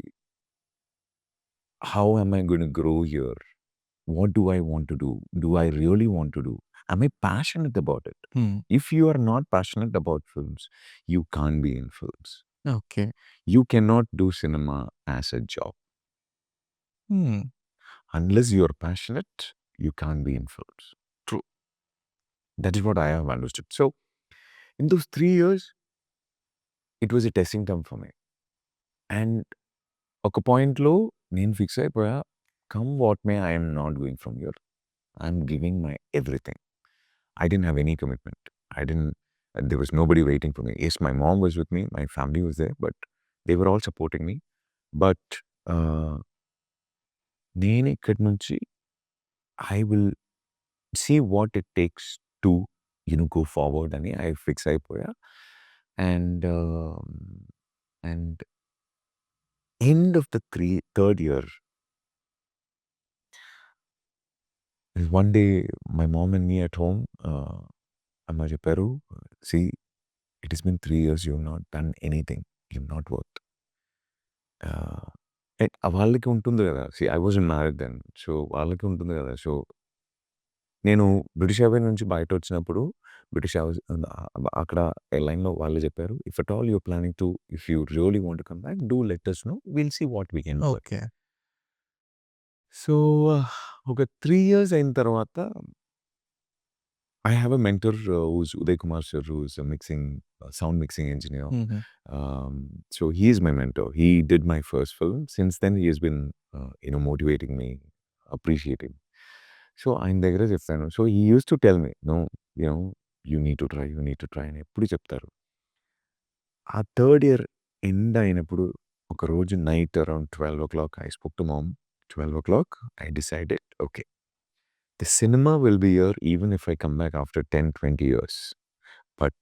How am I going to grow here? What do I want to do? Do I really want to do? Am I passionate about it? హ్మ్. If you are not passionate about films, you can't be in films. Okay. You cannot do cinema as a job. హ్మ్. Unless you are passionate, you can't be in films. True. That is what I have understood. So, in those 3 years, it was a testing term for me. And ఒక పాయింట్‌లో నేను fix అయిపోయా, come what may I am not going from here. I am giving my everything. I didn't have any commitment. There was nobody waiting for me. Yes, my mom was with me, my family was there, but they were all supporting me. But నేను ఇక్కడి నుంచి I will see what it takes to, go forward అని I fix అయిపోయా. And end of the third year, One day, my mom and me at home, అమ్మ చెప్పారు, see, it has been 3 years, you've not done anything. You've not worked. వాళ్ళకి ఉంటుంది కదా. See, I wasn't married then. So, వాళ్ళకి ఉంటుంది కదా. So, నేను British Airways నుంచి బయటొచ్చినప్పుడు బ్రిటిష్ ఎయిర్వేస్ అక్కడ ఎయిర్‌లైన్‌లో వాళ్ళు చెప్పారు, "if at all you're planning to if you really want to come back, do let us know. Will see what we can do." Okay. So, ఒక 3 ఇయర్స్ అయిన తర్వాత I have a mentor who's Uday Kumar sir, who's a sound mixing engineer. హుహు. So he is my mentor. He did my first film. Since then, he has been, motivating me, appreciating. So ఆయన దగ్గర చెప్పాను. So he used to tell me, no, you need to try అని ఎప్పుడు చెప్తారు. ఆ third year end అయినప్పుడు ఒక రోజు night around 12 o'clock, I spoke to mom. 12 o'clock, I decided, okay, the cinema will be here even if I come back after 10-20 years. But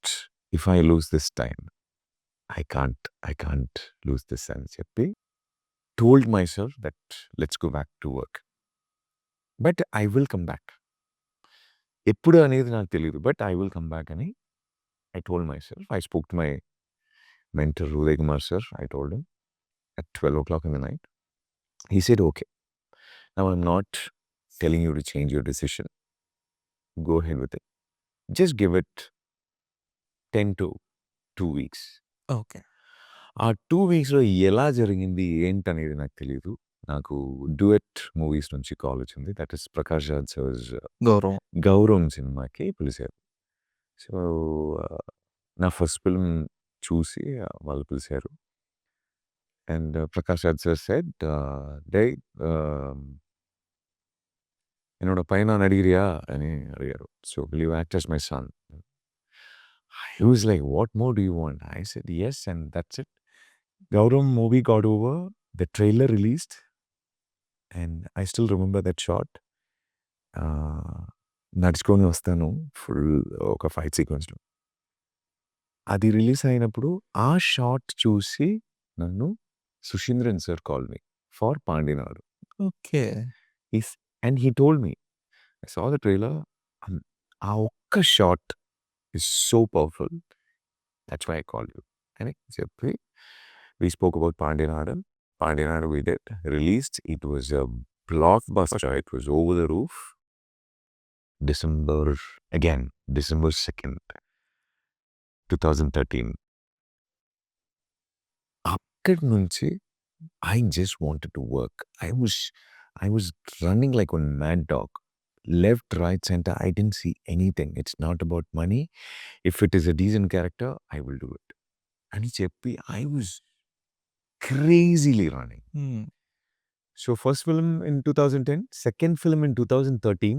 if I lose this time, I can't lose this అని చెప్పి told myself that let's go back to work. But I will come back. ఎప్పుడు అనేది నాకు తెలియదు. But I will come back అని I told myself. I spoke to my mentor, Uday Kumar sir. I told him at 12 o'clock in the night. He said, okay, now I'm not telling you to change your decision. Go ahead with it. Just give it 10 to 2 weeks. Okay. ఆ 2 వీక్స్‌లో ఎలా జరిగింది ఏంటనేది నాకు తెలీదు. నాకు duet movies నుంచి call వచ్చింది. That is Prakash Raj sir's Gauravam. 'Gauravam' సినిమాకి పిలిచారు. సో, నా ఫస్ట్ ఫిల్మ్ చూసి వాళ్ళు పిలిచారు. And Prakash Raj sir said, "డేయ్, என்னோட பையனா நடிக்கிறியா?" అని అడిగారు. "So, will you act as my son?" He was like, "What more do you want?" I said, "Yes, and that's it." Gauram movie got over, the trailer released, and I still remember that shot. నడుచుకొని వస్తాను full ఒక fight సీక్వెన్స్‌లో. అది release అయినప్పుడు ఆ shot చూసి నన్ను Suseenthiran sir called me for Pandianadu. Okay. And he told me, I saw the trailer, ఆ ఒక్క shot is so powerful. That's why I called you అని చెప్పి we spoke about Pandyanadu. Pandyanadu we did. Released. It was a blockbuster. It was over the roof. December 2nd, 2013. అక్కడి నుంచి I just wanted to work. I was running like a mad dog. Left, right, center. I didn't see anything. It's not about money. If it is a decent character, I will do it. అని చెప్పి I was crazily running. హ్మ్. So first film in 2010, second film in 2013.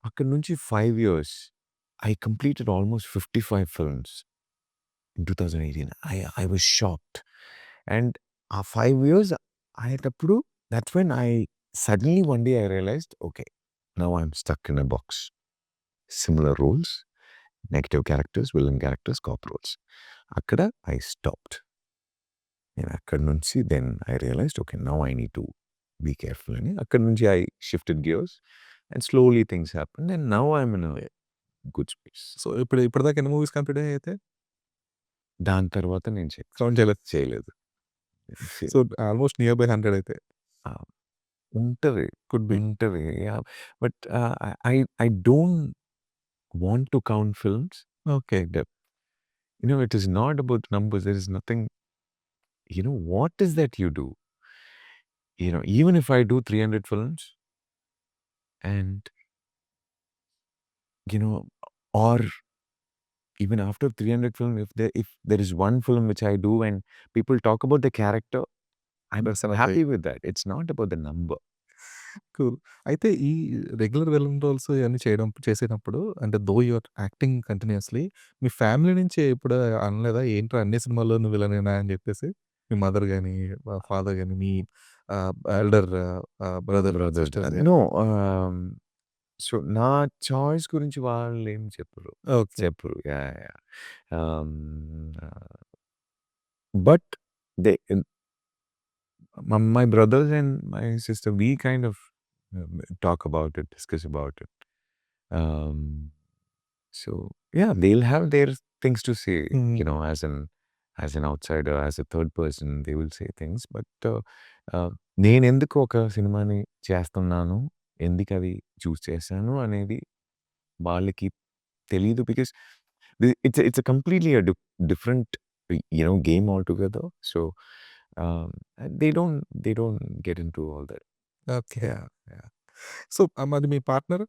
అక్కడి నుంచి 5 years, I completed almost 55 films in 2018. I was shocked. And ఆ 5 years అయ్యేటప్పుడు, that's when I suddenly one day I realized, okay, now I'm stuck in a box. Similar roles, negative characters, villain characters, cop roles. అక్కడ I stopped. నేను అక్కడి నుంచి then I realized, okay, now I need to be careful అని అక్కడి నుంచి I shifted gears and slowly things happened and now I'm in a good space. So, ఇప్పటిదాకా ఎన్ని movies complete అయ్యాయి అయితే? దాని తర్వాత నేను కౌంట్ చేయలేదు. చేయలేదు. సో, ఆల్మోస్ట్ నియర్ బై 100 అయితే. ఉంటది. Could be. ఉంటది. Yeah! But I don't want to count films okay. like that. It is not about numbers. There is nothing. What is that you do? Even if I do 300 films and, or even after 300 film, if there is one film which I do and people talk about the character, I'm That's enough, happy with that. It's not about the number. Cool. అయితే ఈ regular villain roles ఇవన్నీ చేసేటప్పుడు అంటే you are acting continuously మీ family నుంచి ఎప్పుడు అనలేదా? ఏంట్రా అన్ని సినిమాల్లోను విలనేనా అని చెప్పేసి? మీ మదర్ గాని, ఫాదర్ గాని, మీ elder brother, Brother. Sisters No, so నా చాయిస్ గురించి వాళ్ళేం చెప్పరు. ఓకే. చెప్పరు. Yeah! Yeah! um, but they, my brothers and my sister, we kind of talk about it, discuss about it. So yeah, they'll have their things to say, you know, as an outsider, as a third person, they will say things. But నేను ఎందుకు ఒక సినిమాని చేస్తున్నాను, ఎందుకు అది చూస్ చేశాను అనేది వాళ్ళకి తెలీదు, because it's a completely a different, you know, game altogether. So they don't get into all that. Okay. Yeah! So, మరి మీ partner?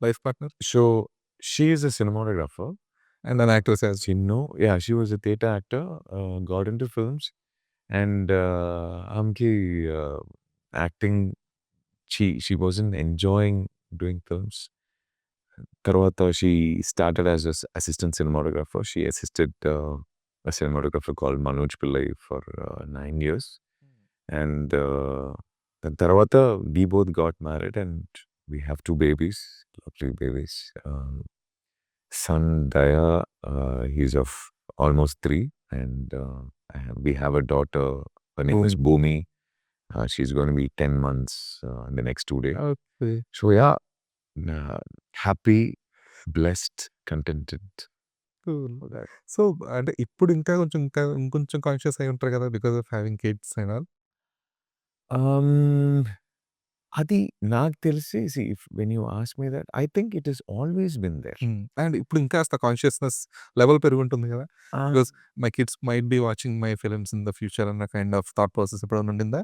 Life partner? So she is a cinematographer. And an actress as She yeah, she was a theater actor, got into films, and ఆమెకి acting, she wasn't enjoying doing films. తర్వాత she started as an assistant cinematographer. She assisted a cinematographer called Manoj Pillai for 9 years. And then తర్వాత we both got married and we have 2 babies, lovely babies. Son Daya, he's of almost 3, and we have a daughter. Her name is Bhumi. She's going to be 10 months in the next 2 days. Okay. So yeah, happy, blessed, contented. Cool. So, అంటే ఇప్పుడు ఇంకొంచెం conscious అయ్యి ఉంటారు కదా! Because of having kids and all. Um, అది నాకు తెలిసి, see, when you ask me that, I think it has always been there. And ఇప్పుడు ఇంకాస్త కాన్షియస్‌నెస్ లెవెల్ పెరుగుంటుంది కదా! Ah, because my kids might be watching my films in the future అన్న kind of thought process ఎప్పుడైనా ఉండిందా?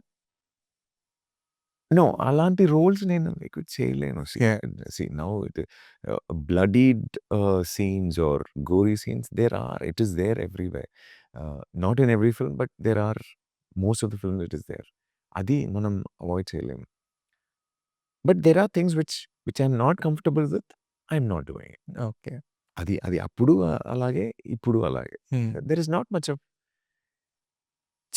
no, అలాంటి roles నేను ఎక్కువ చేయలేను. Yeah! See now bloodied scenes or gory scenes, it is there everywhere. Not in every film, but there are most of the films it is there. అది మనం avoid చేయలేము. But there are things which I'm not comfortable with, I'm not doing it. Okay. అది అప్పుడు అలాగే, ఇప్పుడు అలాగే. There is not much of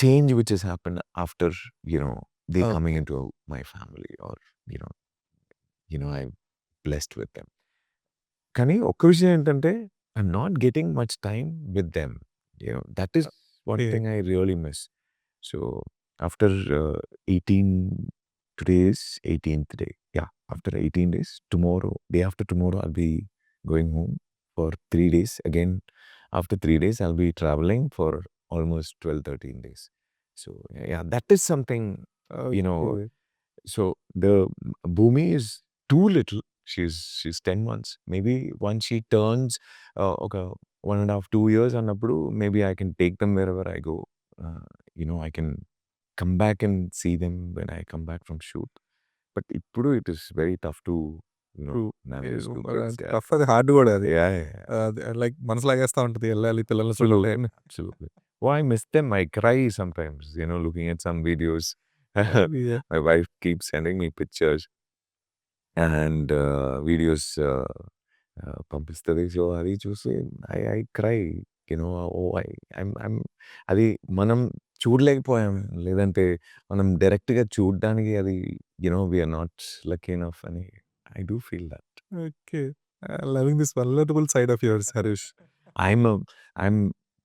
change which has happened after, you know, they coming into my family, or I'm blessed with them. కానీ ఒక్క విషయం ఏంటంటే, I'm not getting much time with them. That is one Yeah. thing I really miss. So after 18, today is 18th day. Yeah, after 18 days, day after tomorrow, I'll be going home for 3 days. Again, after 3 days, I'll be traveling for almost 12, 13 days. So yeah, that is something, Okay. so the Bhumi is too little. She's 10 months. Maybe once she turns okay, 1.5, 2 years అన్నప్పుడు, maybe I can take them wherever I go. I can come back and see them when I come back from shoot. But ఇప్పుడు it is very tough to true. manage 2 kids. Yeah. Tough, అది hard కూడా అది. Yeah, yeah, yeah. అది like మనసు లాగేస్తా ఉంటది. ఎళ్ళాలి పిల్లల్ని చూడాలి అని. Absolutely. Well, I miss them. I cry sometimes, looking at some videos. Yeah. My wife keeps sending me pictures and videos పంపిస్తుంది. సో అది చూసి ఐ క్రై, అది మనం చూడలేకపోయాం, లేదంటే మనం డైరెక్ట్గా చూడడానికి అది వీఆర్ నాట్ లక్కీ ఎనఫ్ అని I do feel that. Okay. Loving this vulnerable side of yours Harish. I'm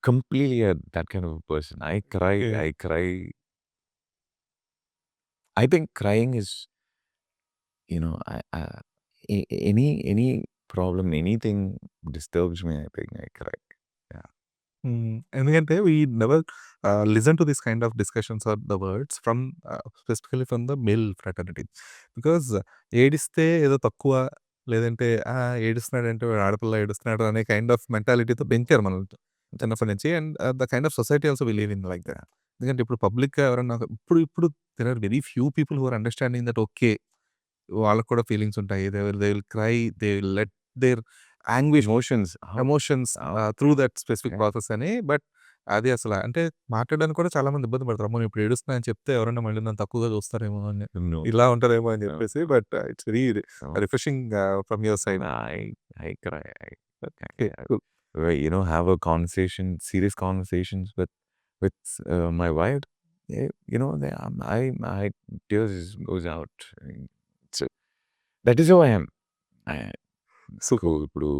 completely that kind of a person. I cry. Yeah. I cry. I think crying is, any problem, anything disturbs me, I think I cry. Yeah. ఎందుకంటే we never listen to this kind of discussions or the words from specifically from the male fraternity. Because ఏడిస్తే ఏదో తక్కువ, లేదంటే ఏడుస్తున్నాడంటే వాడు ఆడపిల్ల ఏడుస్తున్నాడు అనే kind of మెంటాలిటీతో పెంచారు మనల్ని చిన్నప్పటి నుంచి. And the kind of society also we live in like that. ఎందుకంటే ఇప్పుడు పబ్లిక్‌గా ఎవరన్నా ఇప్పుడు there are very few people who are understanding that okay, వాళ్ళకి కూడా ఫీలింగ్స్ ఉంటాయి. They will cry, they will let their anguish Emotions. Emotions through that specific Yeah. Process అని. But అది అసల అంటే మాట్లాడడానికి కూడా చాలా మంది ఇబ్బంది పడతారు. అమ్మో! నేను ఇప్పుడు ఏడుస్తున్నా అని చెప్తే ఎవరైనా మళ్ళీ నన్ను తక్కువగా చూస్తారేమో అని, No. ఇలా ఉంటారేమో అని No. చెప్పేసి. But it's very No. Refreshing from your side. I cry. Okay, cool. Have a conversation, serious conversations with my wife. My tears goes out. So that is who I am. Super. ఇప్పుడు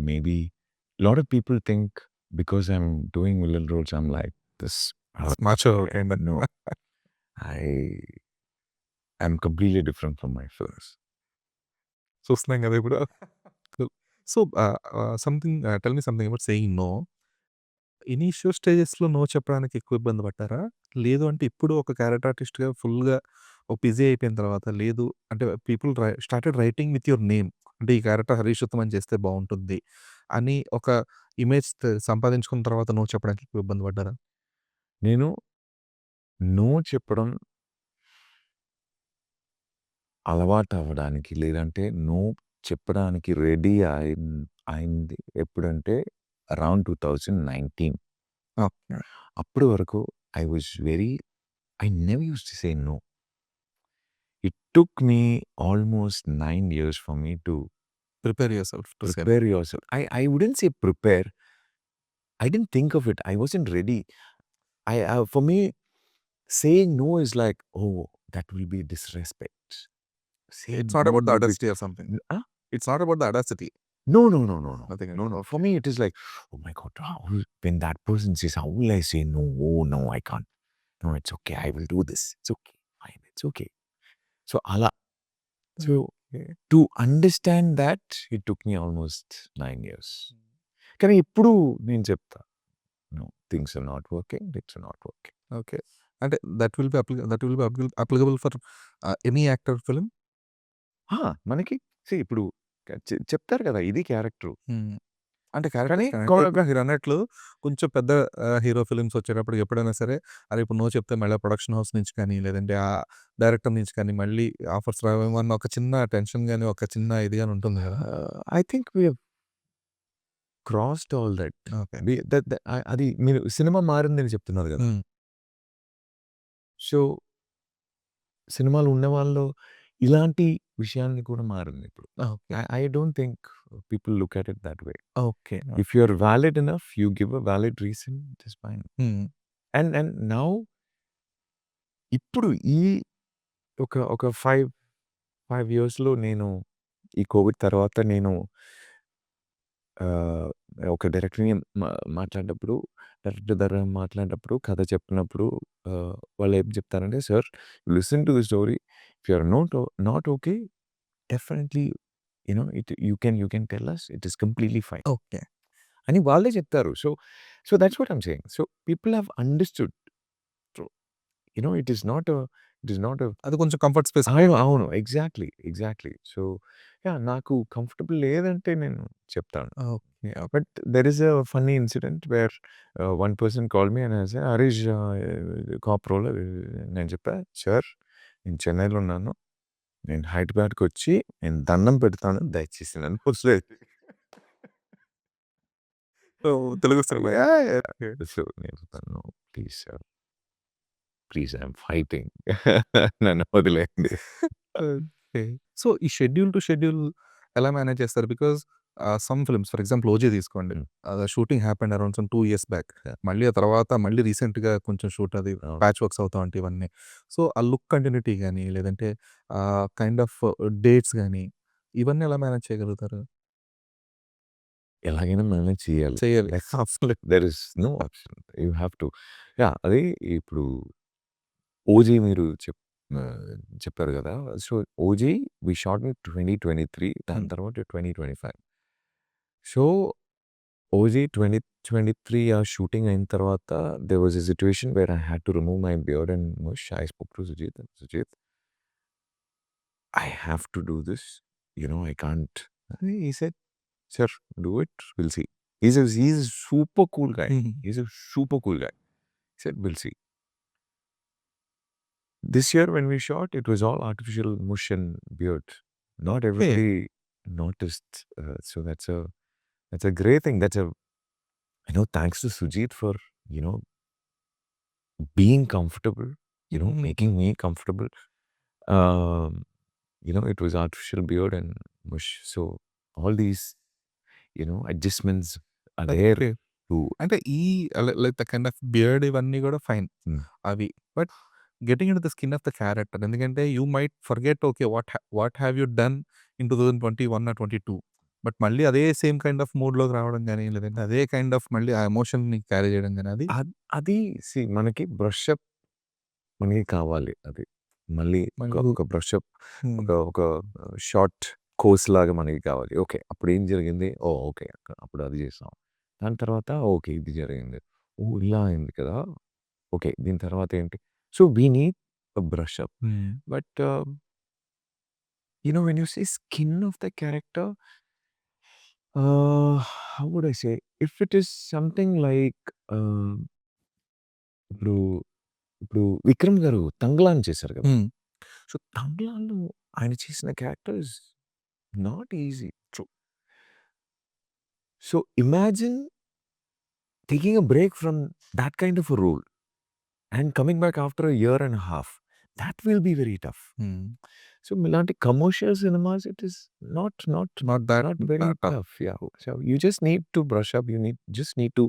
maybe a lot of people think because I'm doing villain roles, I'm like this. Macho kind of. No, I'm completely different from my films. చూస్తున్నాం కదా ఇప్పుడు. So something tell me something about saying no. Initial స్టేజెస్‌లో no చెప్పడానికి ఎక్కువ ఇబ్బంది పడ్డారా? లేదు అంటే ఇప్పుడు ఒక క్యారెక్టర్ ఆర్టిస్ట్‌గా ఫుల్‌గా ఒక బిజీ అయిపోయిన తర్వాత లేదు అంటే people started writing with your name. అంటే ఈ క్యారెక్టర్ 'హరీష్ ఉత్తమన్' చేస్తే బావుంటుంది అని ఒక ఇమేజ్ సంపాదించుకున్న తర్వాత నో చెప్పడానికి ఎక్కువ ఇబ్బంది పడ్డారా? నేను నో చెప్పడం అలవాటవ్వడానికి, లేదంటే నో చెప్పడానికి రెడీ అయింది ఎప్పుడంటే అరౌండ్ 2019. ఓకే. అప్పటి వరకు I never used to say no. It took me almost 9 years for me to prepare yourself to say no. prepare yourself. I wouldn't say prepare. I didn't think of it. I wasn't ready. For me, saying no is like, oh, that will be disrespect. Saying it's not no about the will be audacity or something. Huh? It's not about the audacity. No, no, no, no, no. Nothing No, like no. that. For me, it is like, oh my God, when that person says, how will I say no? Oh, no, I can't. No, it's okay. I will do this. It's okay. Fine. It's okay. So, ala. So, Okay. to understand that, it took me almost 9 years. కానీ ఇప్పుడు నేను చెప్తా, no, things are not working. Things are not working. Okay. అంటే that will be applicable for any actor film? మనకి ఇప్పుడు చెప్తారు కదా, ఇది క్యారెక్టర్. అంటే కానీ క్యారెక్టర్ ఇప్పుడు మీరన్నట్లు కొంచెం పెద్ద హీరో ఫిల్మ్స్ వచ్చేటప్పటికి ఎప్పుడైనా సరే, అరే ఇప్పుడు నో చెప్తే మళ్ళీ ప్రొడక్షన్ హౌస్ నుంచి కానీ, లేదంటే ఆ డైరెక్టర్ నుంచి కానీ మళ్ళీ ఆఫర్స్ రావేమో అన్న ఒక చిన్న టెన్షన్ గాని, ఒక చిన్న ఇది గాని ఉంటుంది కదా! I think we have crossed all that. Okay. అది మీరు సినిమా మారిందని చెప్తున్నారు కదా! సో, సినిమాలో ఉన్నవాళ్ళు ఇలాంటి విషయాన్ని కూడా మారింది ఇప్పుడు. Okay. I don't think people look at it that way. Okay. If you are valid enough, you give a valid reason, it is fine. And now ఇప్పుడు ఈ ఒక 5 ఇయర్స్‌లో నేను ఈ కోవిడ్ తర్వాత నేను ఒక డైరెక్టర్‌ని మాట్లాడినప్పుడు, డైరెక్టర్ దగ్గర మాట్లాడినప్పుడు, కథ చెప్పినప్పుడు వాళ్ళు ఏం చెప్తారంటే, "sir, listen to the story. If you are not okay, definitely you can tell us. It is completely fine." Okay. అని వాళ్ళే చెప్తారు. So that's what I'm saying. So people have understood. It is not అది కొంచెం comfort space. అవును. Exactly. So, నాకు comfortable లేదంటే నేను చెప్తాను. Okay. But there is a funny incident where one person called me and say, "Harish cop role." నేను చెప్పా, "sir, నేను చెన్నైలో ఉన్నాను. నేను హైదరాబాద్‌కొచ్చి నేను దండం పెడతాను. దయచేసి నన్ను వదిలేయండి." తెలుగు సినిమా. సో, నేను చెప్పాను, "please sir, please, I'm fighting. నన్ను వదిలేయండి." ఓకే. సో, ఈ షెడ్యూల్ టు షెడ్యూల్ ఎలా మేనేజ్ చేస్తారు? Because some films for example 'OG' తీసుకోండి. Shooting happened around 2 years back. మళ్ళీ ఆ తర్వాత మళ్ళీ రీసెంట్‌గా కొంచెం షూట్ అది అవును. ప్యాచ్ వర్క్స్ అవుతా ఉంటాయి ఇవన్నీ. సో, ఆ లుక్ కంటిన్యూటీ గాని, లేదంటే కైండ్ ఆఫ్ డేట్స్ గాని, ఇవన్నీ ఎలా మేనేజ్ చేయగలుగుతారు? ఎలాగైనా మేనేజ్ చేయాలి. చేయాలి. There is no option. You have to. అది ఇప్పుడు 'ఓజీ' మీరు చెప్పారు కదా! So, 'OG' we shot in 2023. దాని తర్వాత 2025. సో, 'ఓజీ' 2023 షూటింగ్ అయిన తర్వాత there was a situation where I had to remove my beard and ముష్. I spoke to Sujith. "Sujith, I have to do this. I can't." He said, "Sir, do it. We'll see." He's a super cool guy. He's a super cool guy. He said, "We'll see." This year when we shot, it was all artificial mush and beard. Not everybody noticed. So that's a great thing. Thanks to Sujit for, being comfortable, making me comfortable. It was artificial beard and mush. So all these, adjustments are there okay. to. అంటే ఈ like the kind of beard ఇవన్నీ కూడా fine. అవి. But getting into the skin of the character. ఎందుకంటే you might forget okay what have you done in 2021 or 22. బట్ మళ్ళీ అదే same kind of మూడ్‌లోకి రావడం గాని, లేదంటే అదే కైండ్ ఆఫ్ మళ్ళీ ఆ ఎమోషన్‌ని క్యారీ చేయడం గాని అది అది మనకి బ్రష్ అప్ మనకి కావాలి అది. మళ్ళీ మళ్ళీ ఒక బ్రషప్ హ్మ్. ఒక షార్ట్ కోర్స్ లాగా మనకి కావాలి. ఓకే. అప్పుడు ఏం జరిగింది? ఓహ్! ఓకే. అప్పుడు అది చేసాం. దాని తర్వాత ఓకే. ఇది జరిగింది. ఓహ్! ఇలా అయింది కదా! ఓకే. దీని తర్వాత ఏంటి? So, we need a brush up. హ్మ్. But, when you say skin of the character, how would I say? If it is something like, ఇప్పుడు ఇప్పుడు 'విక్రమ్' గారు 'తంగ్లాన్' చేశారు కదా! హ్మ్. సో, 'తంగ్లాన్‌లో' ఆయన చేసిన character is not easy. True. So, imagine taking a break from that kind of a role and coming back after a year and a half. That will be very tough. హ్మ్. So, Milanti commercial cinemas, it is not not that very tough. tough. Yeah. So, you just need to brush up. Just need to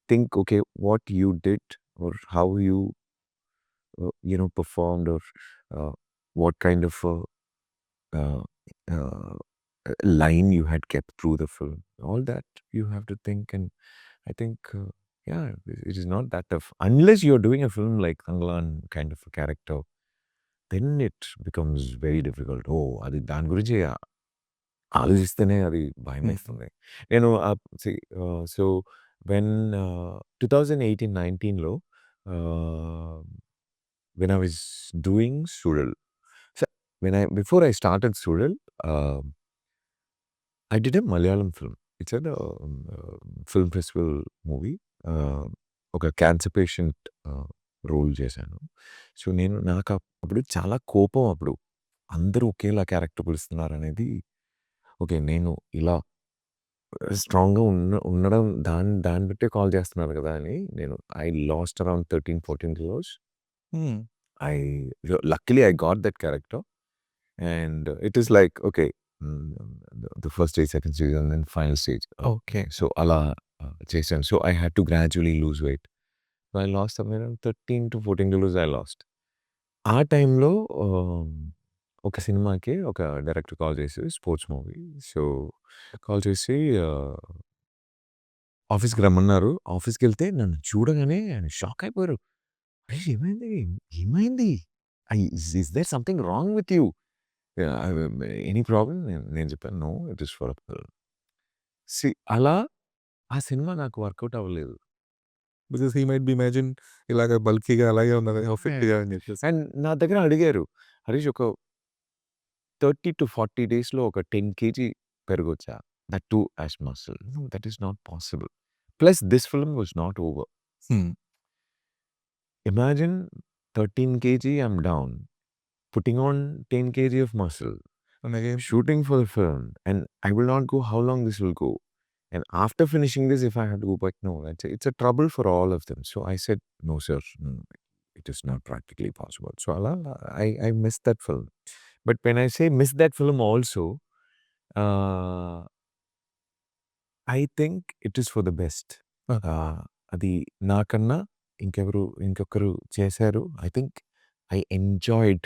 think, okay, what you did or how you, performed, or uh, what kind of uh, uh, line you had kept through the film. All that you have to think, and I think, yeah, it is not that tough. Unless you're doing a film like Tanglan kind of a character, then it becomes very difficult. Oh, అది దాని గురించి ఆలోచిస్తేనే అది హ్మ్. భయమేస్తుంది. నేను so when 2018-19లో when I was doing Sural. So before I started Sural, I did a Malayalam film. It's a film festival movie. ఒక cancer patient role చేశాను. సో, నాకు అప్పుడు చాలా కోపం అప్పుడు. అందరూ ఒకేలా క్యారెక్టర్ పిలుస్తున్నారనేది. ఓకే. నేను ఇలా స్ట్రాంగ్‌గా ఉండడం దాన్ని బట్టే కాల్ చేస్తున్నారు కదా! అని నేను ఐ లాస్ట్ అరౌండ్ 13, 14 కిలోస్. హ్మ్. Luckily I got that character, and it is like, okay, the first stage, second stage, and then final stage. Okay. So అలా చేశాను. So I had to gradually lose weight. So I lost somewhere around 13 to 14 kilos I lost. ఆ టైంలో ఒక సినిమాకి ఒక director call చేసి, sports movie. So call చేసి ఆఫీస్‌కి రమ్మన్నారు. ఆఫీస్‌కెళ్తే నన్ను చూడగానే ఆయన షాక్ అయిపోయారు. "అరేయ్! ఏమైంది? ఏమైంది? Is there something wrong with you? Any problem?" నేను చెప్పాను, "no, it is for a." అలా ఆ సినిమా నాకు వర్కౌట్ అవ్వలేదు. Because he might be imagine ఇలాగ బల్కీగా అలాగే ఉన్నారు ఫిట్‌గా అని చెప్పేసి. అండ్ నా దగ్గర అడిగారు, "హరీష్, ఒక 30-40 డేస్‌లో ఒక 10 కేజీ పెరగొచ్చా? That too as muscle." No, that is not possible. Plus this film was not over. Hmm. Imagine 13 kg I'm down, putting on 10 kg of muscle, and again shooting for the film, and I will not go how long this will go. And after finishing this, if I have to go back, no, it's a trouble for all of them. So I said, no, sir, it is not practically possible. So I missed that film. But when I say miss that film also, uh, I think it is for the best. ఆ! అది నాకన్నా ఇంకొకరు చేశారు. I think I enjoyed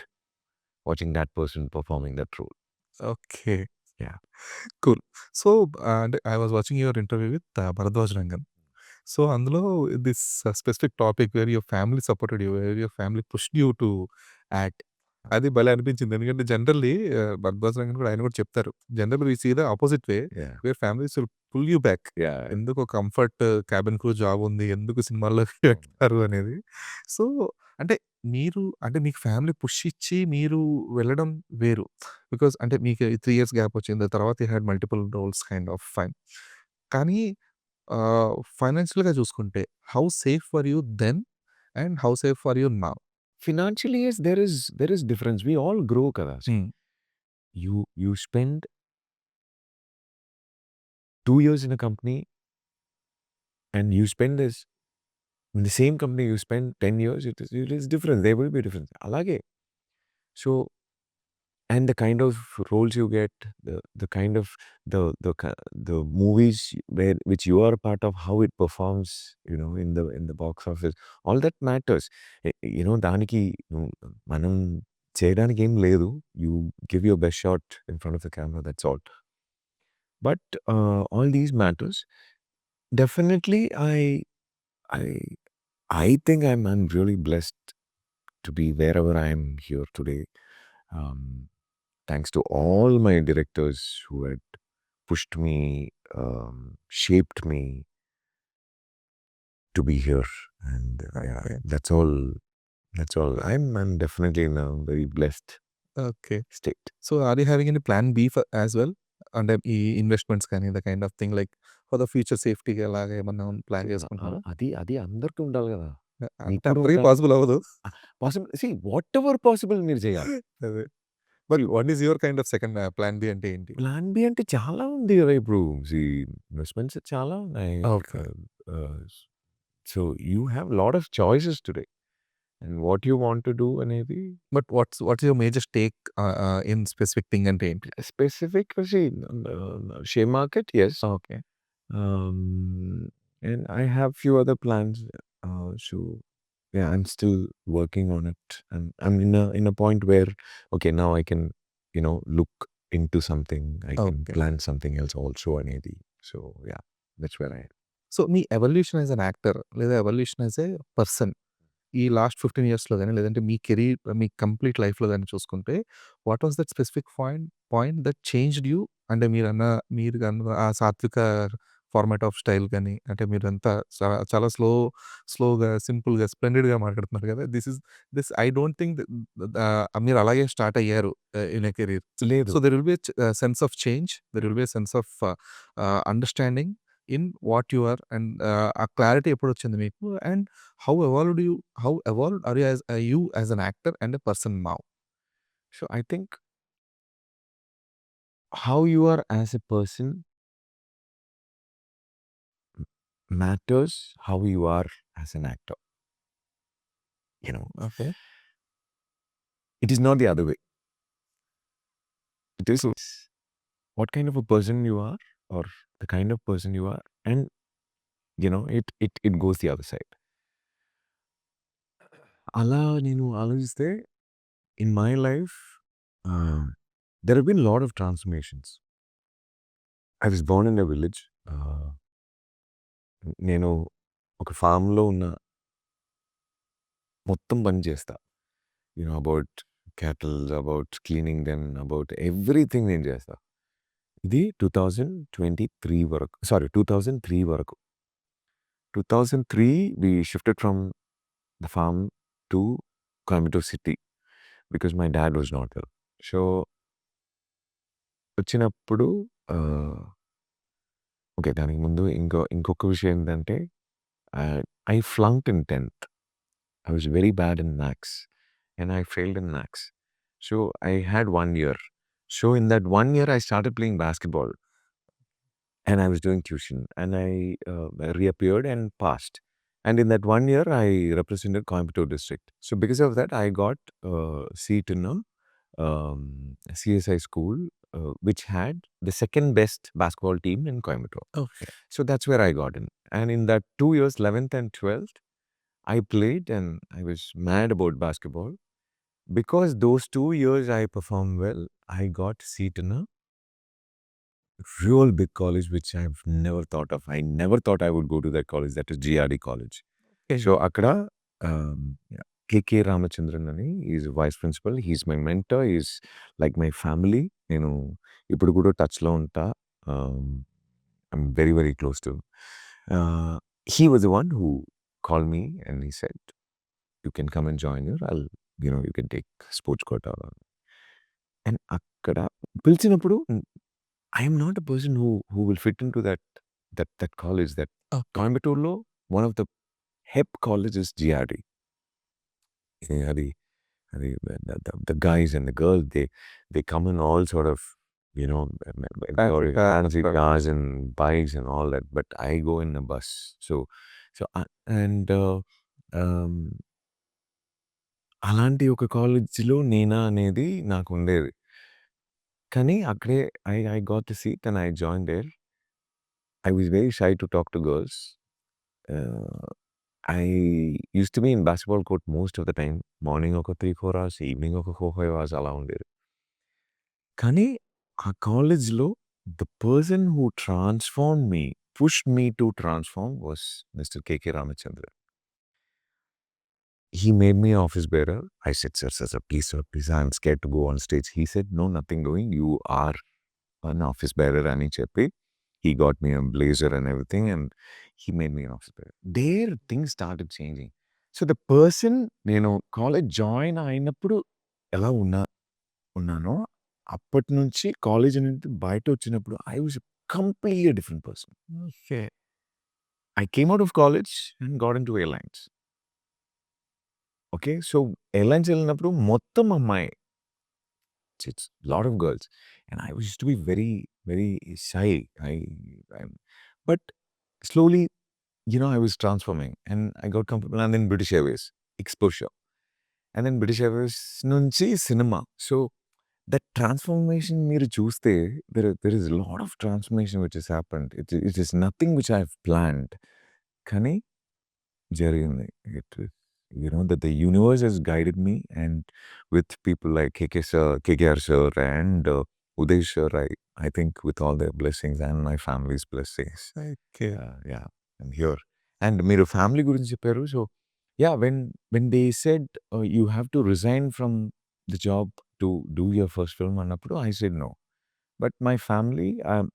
watching that person performing that role. Okay. Yeah. Cool. So, అంటే I was watching your interview with Bharadwaj Rangan. So, అందులో this specific topic where your family supported you, where your family pushed you to act. అది భలే అనిపించింది. ఎందుకంటే generally Bharadwaj Rangan కూడా ఆయన కూడా చెప్తారు. Generally we see the opposite way Yeah. Where families will pull you back. Yeah. ఎందుకు కంఫర్ట్ క్యాబిన్ క్రూ జాబ్ ఉంది. ఎందుకు సినిమాల్లోకి వెళ్తారు అనేది. సో, అంటే మీరు అంటే మీకు ఫ్యామిలీ పుష్ ఇచ్చి మీరు వెళ్ళడం వేరు. బికాజ్ అంటే మీకు 3 ఇయర్స్ గ్యాప్ వచ్చింది. తర్వాత you had multiple roles kind of fine. కానీ ఫైనాన్షియల్‌గా చూసుకుంటే how safe for you then and how safe for you now? Financially, yes, there is difference. We all grow kada. హ్మ్. You spend 2 years in a company, and you spend this in the same company you spend 10 years, it is different. There will be difference. Alage. So, and the kind of roles you get, the kind of the movies which you are a part of, how it performs, in the box office, all that matters. దానికి మనం చేయడానికి ఏం లేదు. You give your best shot in front of the camera, that's all. But all these matters. Definitely, I think I'm really blessed to be wherever I am here today. Um, thanks to all my directors who had pushed me, shaped me to be here. And yeah, Okay. that's all. That's all. I'm definitely in a very blessed okay. state. So, are you having any plan B as well? అంటే ఈ investments కానీ the kind of thing like for the future సేఫ్టీకి అలాగా ఏమన్నా plan చేసుకుంటున్నారా? అది అందరికీ ఉండాలి కదా! మీకు అంటే కూడా అందరికి ఉండాలి. పాసిబుల్ అవ్వదు. పాసిబుల్ వాట్ ఎవర్ పాసిబుల్ మీరు చేయాలి. అదే. But what is your kind of second plan B అంటే ఏంటి? ప్లాన్ బి అంటే చాలా ఉంది కదా! ఇప్పుడు ఇన్వెస్ట్‌మెంట్స్ చాలా ఉన్నాయి. Okay. So you have lot of choices today. And what you want to do అనేది but what's your major stake in specific thing అంటే ఏంటి? Specific share market, yes. Okay. Um, and I have few other plans. So yeah, I'm still working on it, and I'm in a point where okay, now I can look into something. I can okay. plan something else also, అనేది. So yeah, that's where I am. So, మీ evolution as an actor లేదా evolution as a person ఈ last 15 ఇయర్స్‌లో గాని, లేదంటే మీ career మీ complete లైఫ్‌లో గాని చూసుకుంటే, what was that specific point that changed you? అంటే మీరు ఆ సాత్విక ఫార్మాట్ ఆఫ్ స్టైల్ గాని, అంటే మీరంతా చాలా స్లోగా, సింపుల్‌గా, స్ప్లెండిడ్‌గా మాట్లాడుతున్నారు కదా! దిస్ ఐ డోంట్ థింక్ మీరు అలాగే స్టార్ట్ అయ్యారు ఇన్ ఎ కెరీర్. లేదు. So, there will be sense of change. There will be a sense of understanding in what you are and ఆ క్లారిటీ ఎప్పుడొచ్చింది మీకు? And how evolved are you as an actor and a person now? So I think how you are as a person matters how you are as an actor. Okay. It is not the other way. It is True. what kind of a person you are, or the kind of person you are, and it goes the other side. అలా నేను ఆలోచిస్తే in my life there have been lot of transformations. I was born in a village. నేను ఒక ఫామ్లో ఉన్న మొత్తం పని చేస్తా. About cattles, about cleaning them, about everything నేను చేస్తా. ఇది 2023 వరకు, సారీ 2003 వరకు. 2003 we shifted from the farm to Coimbatore city because my dad was not well. So వచ్చినప్పుడు ఓకే, దానికి ముందు ఇంకొక విషయం ఏంటంటే I flunked in 10th. I was very bad in maths and I failed in maths. So I had 1 year. So in that 1 year I started playing basketball and I was doing tuition, and I reappeared and passed. And in that 1 year I represented Coimbatore district. So because of that I got a seat in a CSI school, which had the second best basketball team in Coimbatore. Okay. So that's where I got in. And in that 2 years, 11th and 12th, I played and I was mad about basketball. Because those 2 years I performed well, I got seat in a real big college, which I've never thought of. I never thought I would go to that college. That is GRD college. Okay. So Akada, KK Ramachandran ani is vice principal. He's my mentor. He's like my family. ఇప్పుడు కూడా టచ్లో ఉంటా. I'm very, very close to him. He was the one who called me and he said, you can come and join here. You can take sports quota. And అక్కడ పిలిచినప్పుడు I am not a person who will fit into that college. That Okay. Coimbatore, one of the hep colleges, GRD. The guys and the girls, they come in all sort of, fancy cars and bikes and all that. But I go in a bus. అలాంటి ఒక కాలేజీలో నేనా అనేది నాకు ఉండేది. కానీ అక్కడే I got the seat and I joined there. I was very shy to talk to girls. I used to be in basketball court most of the time. Morning ఒక 3-4 hours, evening ఒక 4-5 hours అలా ఉండేది. కానీ ఆ కాలేజ్‌లో the person who transformed me, pushed me to transform was Mr. KK Ramachandran. he made me office bearer. I said, sir, please, I'm scared to go on stage. He said, no, nothing doing. You are an office bearer అని చెప్పి he got me a blazer and everything and he made me an office bearer. There things started changing. So the person నేను college join అయినప్పుడు ఎలా ఉన్నానో అప్పటి నుంచి college నుంచి బయట వచ్చినప్పుడు I was a completely different person. Okay. I came out of college and got into airlines. Okay, so airlines వెళ్ళినప్పుడు మొత్తం అమ్మాయి. It's a lot of girls. And I used to be very, very shy. But slowly, I was transforming and I got comfortable. And then British Airways, exposure. And then British Airways nunchi cinema. So that transformation మీరు చూస్తే there is a lot of transformation which has happened. It is nothing which I've planned. కానీ జరిగింది. That the universe has guided me and with people like KKR sir and Uday sir, I think with all their blessings and my family's blessings. Okay. Yeah, I'm here. And మీరు family గురించి చెప్పారు. So yeah, when they said you have to resign from the job to do your first film అన్నప్పుడు I said no. But my family,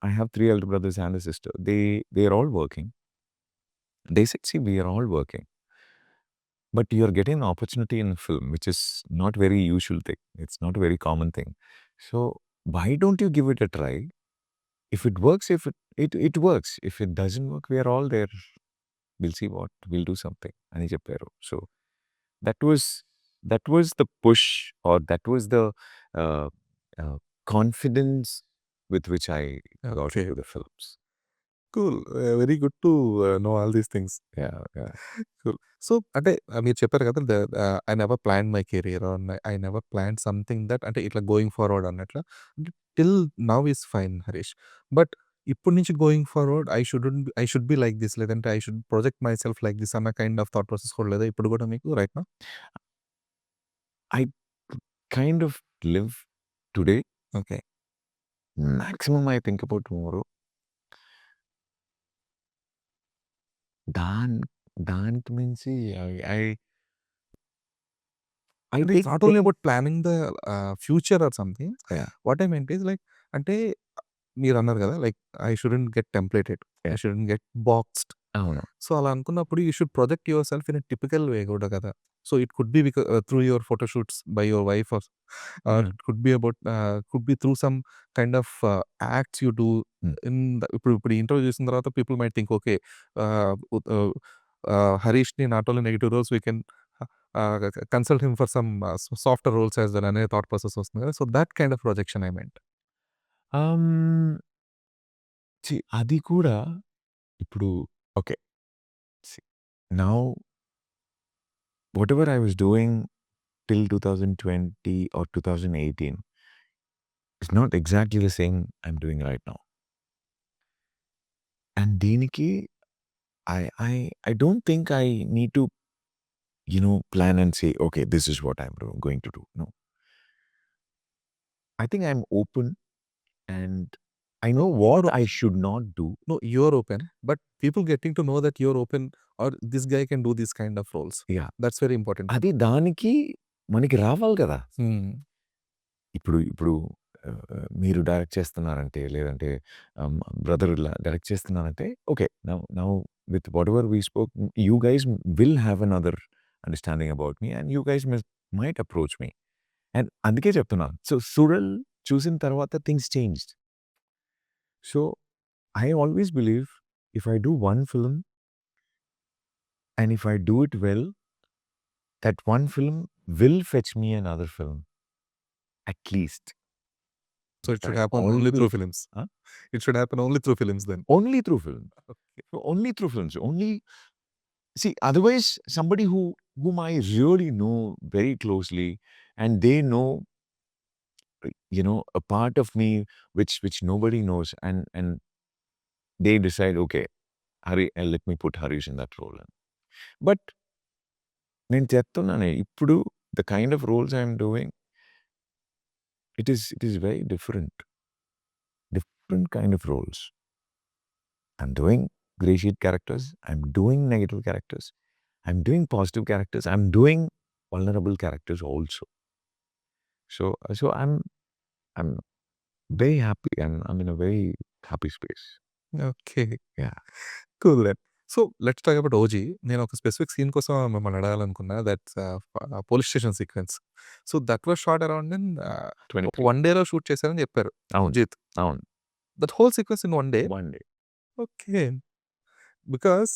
I have 3 elder brothers and a sister. They are all working. They said, see, we are all working. But you're getting an opportunity in film, which is not very usual thing. It's not a very common thing. So why don't you give it a try? If it works, if it works. If it doesn't work, we are all there. We'll see what. We'll do something. Ani chepparu. So that was the push or that was the uh, uh, confidence with which I got Okay. into the films. Cool. Very good to know all these things. Yeah. Cool. So అంటే మీరు చెప్పారు కదా I never plan my career or I never plan something that అంటే ఇట్లా going forward అన్నట్ల. Till now is fine Harish. But ఇప్పటి నుంచి going forward I should be like this లేదంటే I should project myself like this అన్న kind of thought process కూడా లేదా ఇప్పుడు కూడా మీకు right now? I kind of live today. Okay. Maximum I think about tomorrow. దానికి మించి I అంటే take it's not only about planning the future or something. Yeah. What I meant is like అంటే మీరన్నారు కదా like I shouldn't get templated. ఐ Yeah. Shouldn't get boxed. అవును. So అలా అనుకున్నప్పుడు you should project yourself in a typical way కూడా కదా. So it could be through your photo shoots by your wife or it could be about could be through some kind of acts you do in ఇప్పుడు interview చేసిన తర్వాత people might think okay హరీష్‌ని not only negative roles we can consult him for some softer roles as well అనే thought process వస్తుంది కదా. So that kind of projection I meant. అది కూడా ఇప్పుడు okay. Now whatever I was doing till 2020 or 2018 is not exactly the same I'm doing right now. And దీనికి I don't think I need to plan and say, okay, this is what I'm going to do. No. I think I'm open and I know what I should not do. No, you're open, but people getting to know that you're open or this guy can do this kind of roles. Yeah. That's very important. అది దానికి మనకి రావాలి కదా. ఇప్పుడు మీరు direct చేస్తున్నారంటే లేదంటే brother direct చేస్తున్నారంటే okay now with what ever we spoke you guys will have an other understanding about me and you guys might approach me and అందుకే చెప్తున్నాను. సో సురల్ చూసిన తర్వాత things changed. So I always believe if I do one film and if I do it well that one film will fetch me another film, at least. So it should happen only through films. Huh? It should happen only through films then. Only through film. Okay. So only through films. See, otherwise, somebody whom I really know very closely, and they know, a part of me which nobody knows, and they decide, okay, let me put Harish in that role. But నేను చెప్తున్నానే ఇప్పుడు the kind of roles I'm doing, it is very different kind of roles. I'm doing gray sheet characters, I'm doing negative characters, I'm doing positive characters, I'm doing vulnerable characters also. So I'm very happy. I'm in a very happy space. Okay. Yeah. Cool then. So, let's talk about 'OG'. నేను ఒక specific scene కోసం మిమ్మల్ని అడగాలనుకున్నా. That's police station sequence. So, that was shot around in 23. 1 డేలో shoot చేశారని చెప్పారు అవును. సుజిత్. అవును. That whole sequence in 1 day. 1 day. Okay. Because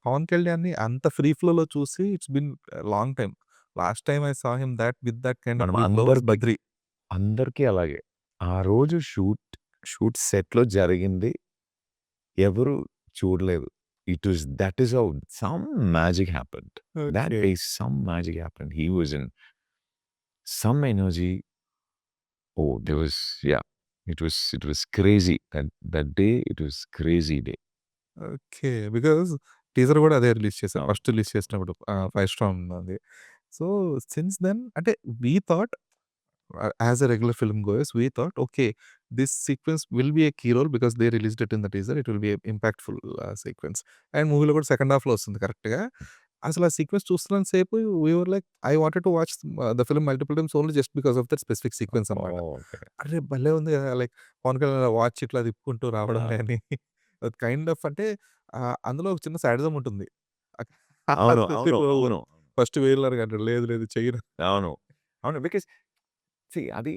Pawan కళ్యాణ్‌ని అంత ఫ్రీ ఫ్లోలో చూసి it's been long time. Last time I saw him with that kind of మనం ఫ్రీ ఫ్లో వాస్ 'బద్రి'. అందరికీ అలాగే. ఆ రోజు షూట్ సెట్‌లో జరిగింది ఎవరు చూడలేదు. That is how some magic happened. That okay. day some magic happened. He was in some energy. Oh, there was, yeah. It was crazy. That day it was crazy day. Okay. Because teaser గూడా అదే release చేశారు. అవును. First release చేసినప్పుడు 5 star అది. So, since then అంటే we thought as a regular film goers we thought okay. This sequence will be a key role because they released it in the teaser. It will be impactful sequence. And మూవీలో కూడా second హాఫ్‌లో వస్తుంది కరెక్ట్‌గా. అసలు ఆ sequence చూస్తున్నంత సేపు we were like I wanted to watch the film multiple times only just because of that specific sequence అన్నమాట. ఓకే. అరే! భలే ఉంది కదా! లైక్ పవన్ కళ్యాణ్ వాచ్ ఇట్లా తిప్పుకుంటూ రావడం ఆ! గాని కైండ్ ఆఫ్ అంటే అందులో ఒక చిన్న సాడిజం ఉంటుంది. అవును. అవును. అవును. ఫస్ట్ వేలర్ అంటాడు. లేదు లేదు చెయ్యను. అవును. అవును. బికాస్ సీ అది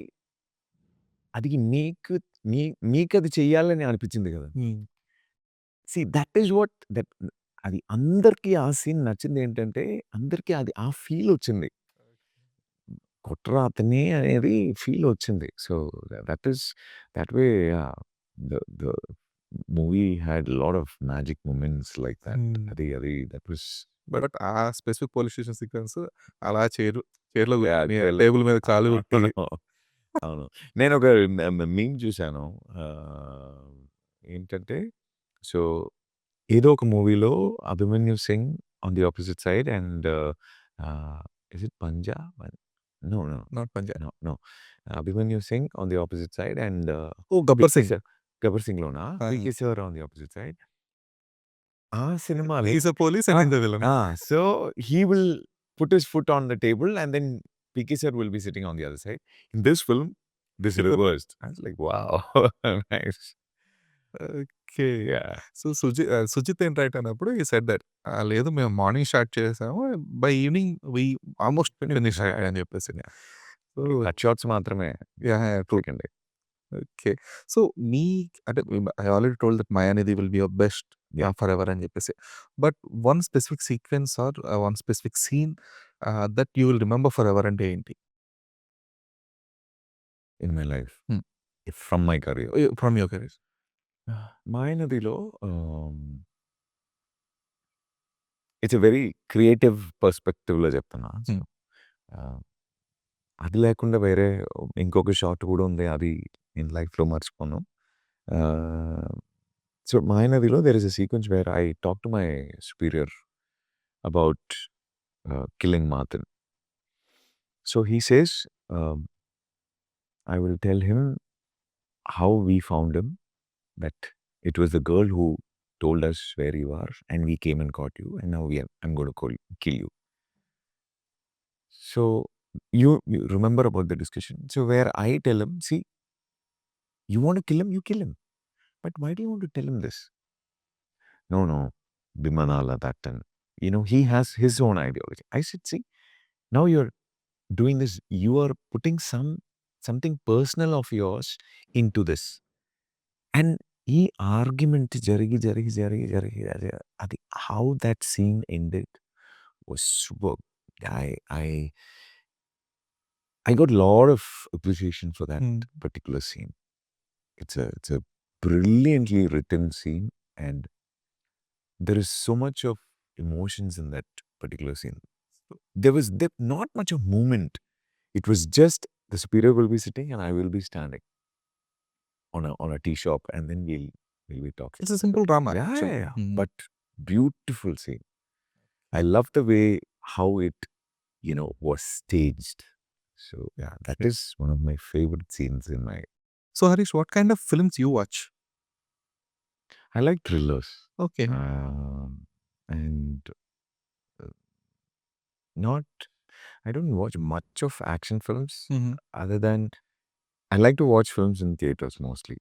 మీకది చెయ్యాలని అనిపించింది కదా! హ్మ్. దట్ ఈస్ వాట్ అది అందరికీ ఆ సీన్ నచ్చిందేంటంటే, అందరికీ అది ఆ ఫీలొచ్చింది. కొట్రా అతనే అనేది ఫీలొచ్చింది. So, that way the movie had lot of magic moments like that. Hmm. That was but ఆ స్పెసిఫిక్ పోలీస్ స్టేషన్ సీక్వెన్స్ అలా చైర్‌లో యాహ్! కూర్చొని టేబుల్ మీద కాలు పెట్టి అవును. నేనొక మీమ్ చూసాను. ఏంటంటే, సో, ఏదో ఒక మూవీలో 'Abhimanyu Singh' on the opposite side and is it 'Panjaa'? No. No. Not Panjaa. No. No. 'Abhimanyu Singh' on the opposite side and oh! 'Gabbar 'PK Singh.' Sir' 'Gabbar సింగ్‌లోనా? ఆ! 'PK sir' on the opposite side. ఆ సినిమాలో he is a police and ఆ! He is a villain. ఆ! So, he will put his foot on the table and then PK sir will be sitting on the other side. In this film, this reversed. I was like, wow. Nice. Okay. Yeah. So, Sujeeth ఏంటి right అన్నప్పుడు he said that లేదు మేము morning start చేసాము. By evening we almost finish అని చెప్పేసి. Yeah. So, cut shots మాత్రమే yeah! Yeah! True. Second day. Okay. So, మీ అంటే I already told that 'Mayaanadhi' will be your best Yeah. Forever అని చెప్పేసి. But one specific sequence or one specific scene that you will remember forever అంటే ఏంటి? In my life. Hmm. From my career. From your career. 'మాయనదిలో' it's a very creative పర్స్పెక్టివ్‌లో చెప్తున్నా. So, హ్మ్. ఆహ్, అది లేకుండా వేరే ఇంకొక షాట్ కూడా ఉంది. అది నేను లైఫ్‌లో మర్చిపోను. ఆహ్, సో, 'మాయనదిలో' there is a sequence where I talk to my superior about killing Martin. So he says, I will tell him how we found him, that it was the girl who told us where you are, and we came and caught you, and now I'm going to kill you. So you remember about the discussion. So where I tell him, see, you want to kill him, you kill him. But why do you want to tell him this? No, Bimanala, that and he has his own ideology. I said, see, now you're doing this, you are putting something personal of yours into this. And ఈ argument జరిగి అది how that scene ended was superb. I I I got a lot of appreciation for that హ్మ్. particular scene. It's a brilliantly written scene, and there is so much of emotions in that particular scene. There was not much of movement. It was just the superior will be sitting and I will be standing on a tea shop, and then we'll be talking. It's a simple drama Yeah, actually. yeah, yeah. But beautiful scene. I love the way how it, was staged. So yeah, that is one of my favorite scenes in my. So, Harish what kind of films you watch? I like thrillers. Okay. And uh, not. I don't watch much of action films Mhm. other than I like to watch films in theaters mostly.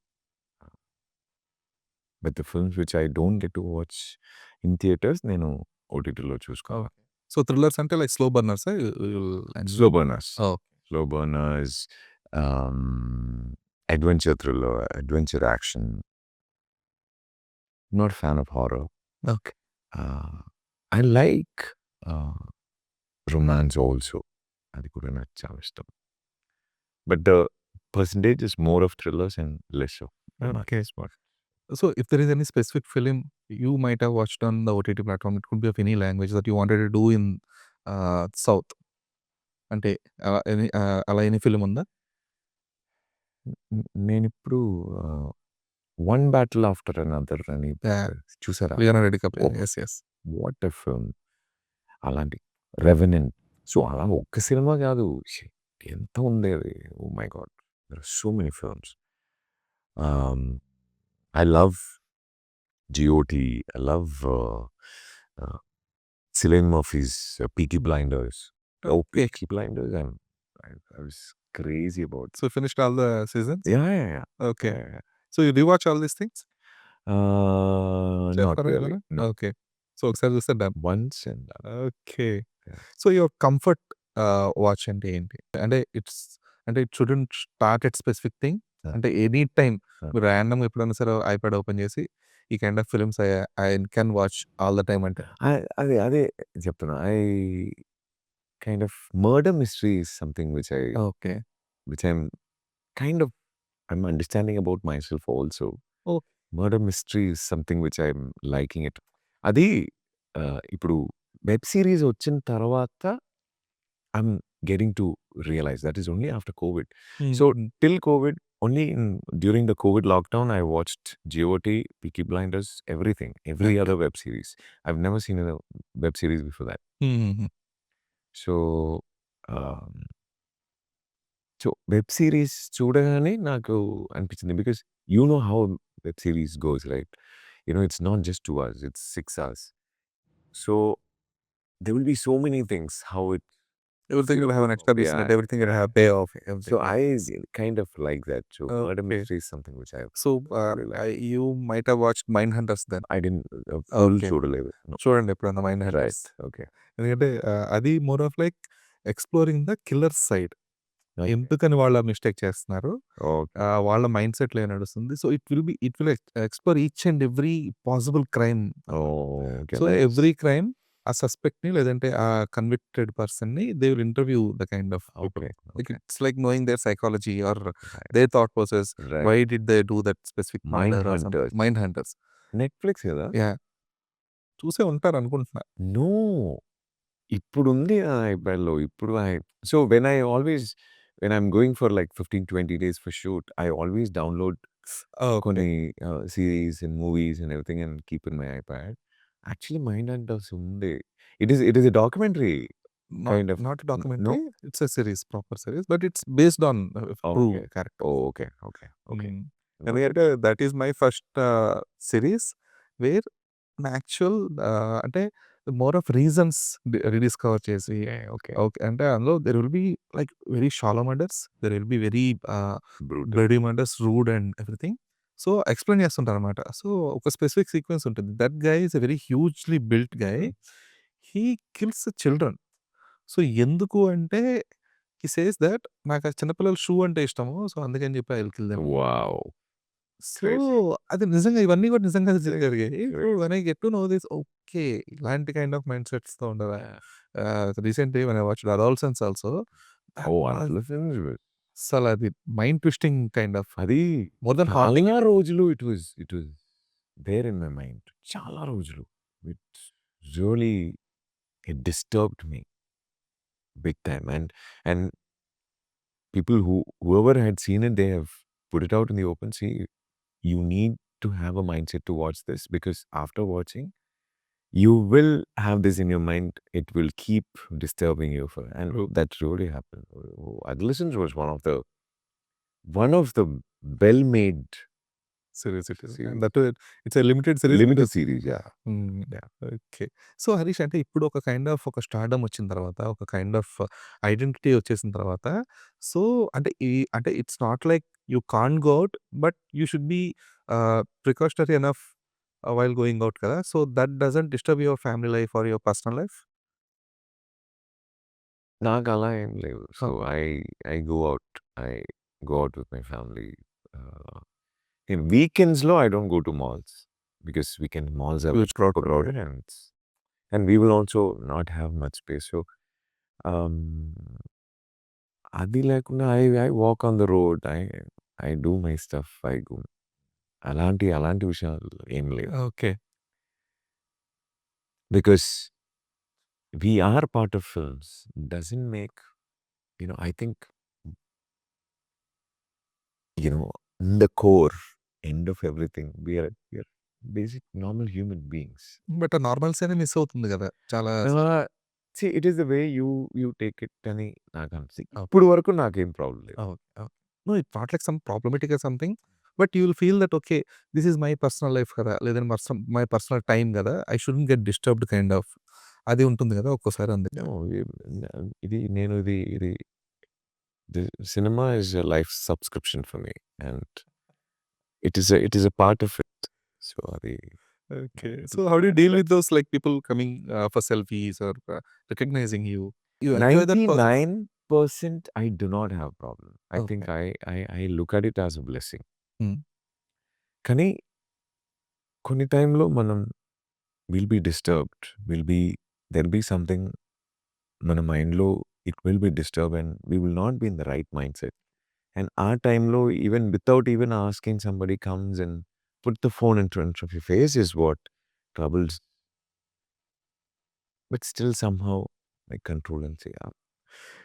But the films which I don't get to watch in theaters, నేను ఓటీటీలో చూసుకుంటా. Okay. So, thrillers అంటే like slow బర్నర్సా? Slow burners. Oh! Slow burners, um, adventure thriller, adventure action. Not a fan of horror. Okay. I like romance also. అది కూడా నాకు చాలా ఇష్టం. But the percentage is more of thrillers and less of romance. Okay. So, if there is any specific film you might have watched on the OTT platform, it could be of any language that you wanted to do in South. అంటే అలా any film ఉందా? నేనిప్పుడు one battle after another అని చూసారా? Leonardo DiCaprio. Oh. Yes. What a film. అలాంటి Revenant. So అలా ఒక్క సినిమా కాదు, ఎంత ఉండేది. Oh my god, there are so many films. I love GOT, I love Cillian Murphy's Peaky Blinders. Okay. Peaky Blinders, I was crazy about. So, you finished all the seasons? Yeah. Okay. Yeah. So, you rewatch all these things? Not really. No. Okay. So, ఒకసారి చూస్తే done. Once and done. Okay. Yeah. So, your comfort watch అంటే ఏంటి? అంటే it shouldn't start at specific thing. అంటే any time మీరు ర్యాండమ్‌గా ఎప్పుడైనా సరే ఐప్యాడ్ ఓపెన్ చేసి ఈ kind of films I can watch all the time అంటే? అదే చెప్తున్నా. kind of murder mystery is something which okay. I'm understanding about myself also. Okay. Murder mystery is something which I'm liking it. అది ఇప్పుడు web series వచ్చిన తర్వాత I'm getting to realize that is only after COVID. So till COVID, only during the COVID lockdown, I watched GOT, Peaky Blinders, everything, every other web series. I've never seen a web series before that. So web series చూడగానే నాకు అనిపించింది, because you know how web series goes, right? It's not just 2 hours, it's 6 hours. So there will be so many things, how it Everything will have an extra business. Everything will have payoff. So I kind of like that. So murder mystery is something which I So, really like. you might have watched Mindhunters then. I didn't full Okay. చూడలేదు. No. చూడండి ఎప్పుడన్నా Mindhunters. Right. Okay. ఎందుకంటే అది more of like exploring the killer side. Okay. ఎందుకని వాళ్ళ mistake చేస్తున్నారు? Okay. వాళ్ళ mind సెట్‌లో ఏం నడుస్తుంది? So, it will explore each and every possible crime. Okay. So, Nice. Every crime ఆ సస్పెక్ట్‌ని లేదంటే ఆ కన్విక్టెడ్ పర్సన్‌ని they will interview the kind of people. Okay. Like Okay. it's like knowing their psychology or Right. their thought process. Right. Why did they do that specific murder or something? Mindhunters. Mindhunters. Netflix కదా? Yeah! చూసే ఉంటారు అనుకుంటున్నా. No. ఇప్పుడుంది ఆ ఐప్యాడ్‌లో. ఇప్పుడు so when I'm going for like 15-20 days for shoot, I always download Okay. కొన్ని series and movies and everything and keep in my iPad. Actually, Mindhunters ఉంది. It is a documentary. Kind of. Not a No? documentary. It's a series, proper series, but it's based on true Okay. character. Oh, okay. ఎందుకంటే that is my first series where actual అంటే more of reasons rediscover చేసి Okay. Okay అంటే అందులో there will be like very shallow murders, there will be very Brutal. Bloody murders, rude and everything. So, explain చేస్తుంటారు అనమాట. So, ఒక specific sequence ఉంటుంది. That guy is a very hugely built guy. He kills children. So, ఎందుకు అంటే he says that నాకు ఆ చిన్నపిల్లల shoe అంటే ఇష్టము. సో, అందుకని చెప్పి I will kill them. Wow. So, Crazy. అది నిజంగా ఇవన్నీ కూడా నిజంగా జరిగాయి. So, Crazy. When I get to know this, okay, ఇలాంటి కైండ్ ఆఫ్ మైండ్ సెట్స్‌తో ఉండరా? Yeah. Recently when I watched adolescence also. Oh, Adolescence. అసలది మైండ్ ట్విస్టింగ్ కైండ్ ఆఫ్ అది మోర్ దెన్ హార్ట్. చాలా రోజులు it was there in my mind. చాలా రోజులు. It really disturbed me big time. And people whoever had seen it, they have put it out in the open. See, you need to have a mindset to watch this, because after watching, you will have this in your mind. It will keep disturbing you and that really happened. Adolescence was one of the well-made series it is. Series. And that too, it's a limited series. Limited because- series, yeah. Yeah. Okay. So, Harish అంటే ఇప్పుడు ఒక kind of ఒక stardom వచ్చిన తర్వాత, ఒక kind of identity వచ్చేసిన తర్వాత, so, అంటే it's not like you can't go out, but you should be precautionary enough while going out కదా! So, that doesn't disturb your family life or your personal life? నాకు అలా ఏం లేవు. So, Oh. I go out. I go out with my family. In weekends, I don't go to malls because weekend malls are Huge crowd. crowded and we will also not have much space. So, అది లేకుండా I walk on the road. I do my stuff. I go. అలాంటి విషయాలు ఏం లేవు. Okay. Because we are part of films doesn't make, I think, in the core end of everything, we are basic normal human beings. But ఆ నార్మల్సీనే miss అవుతుంది గదా! చాలా See, it is the way you take it అని నాకు అనిపిస్తుంది. Okay. ఇప్పుడు వరకు నాకేం ప్రాబ్లం లేదు. Okay. No, it's not like some problematic or something. But you will feel that okay, this is my personal life కదా! లేదంటే మై పర్సనల్ టైమ్ గదా! I shouldn't get disturbed kind of అది ఉంటుంది గదా! ఒక్కోసారి అందుకే. No, ఇది the cinema is a life subscription for me and it is a part of it. So అది Okay. So how do you deal with those like people coming for selfies or recognizing you? You enjoy that process? 99% I do not have problem. I think Okay. I look at it as a blessing. Hmm. కానీ కొన్ని టైంలో మనం will be disturbed. there'll be something మన మైండ్లో it will be disturbed and we will not be in the right mindset. And our timeలో even without even asking, somebody comes and put the phone in front of your face is what troubles. But still somehow I control and say,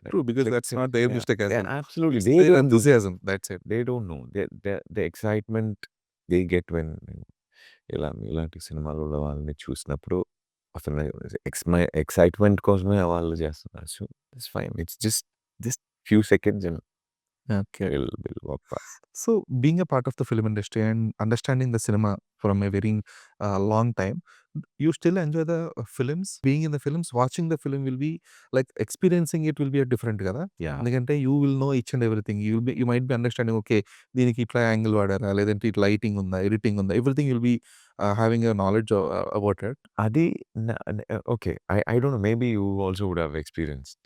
True, because like, that's not their yeah, mistake as yeah, well. absolutely. It's They their don't know. enthusiasm. That's it. They don't know. The excitement they get when ఇలాంటి సినిమాలలో వాళ్ళని చూసినప్పుడు అసలు excitement కోసమే వాళ్ళు చేస్తున్నారు. So it's fine. It's just few seconds and Okay. will walk past. So, being a part of the film industry and understanding the cinema from a very long time, you still enjoy the films. Being in the films, watching the film will be like experiencing it will be a different కదా. Yeah. ఎందుకంటే you will know each and everything. You might be understanding, okay, దీనికి ఇట్లా angle వాడారా, లేదంటే ఇట్లా lighting ఉందా, editing ఉందా, everything you'll be having a knowledge about it. అది okay. I don't know. Maybe you also would have experienced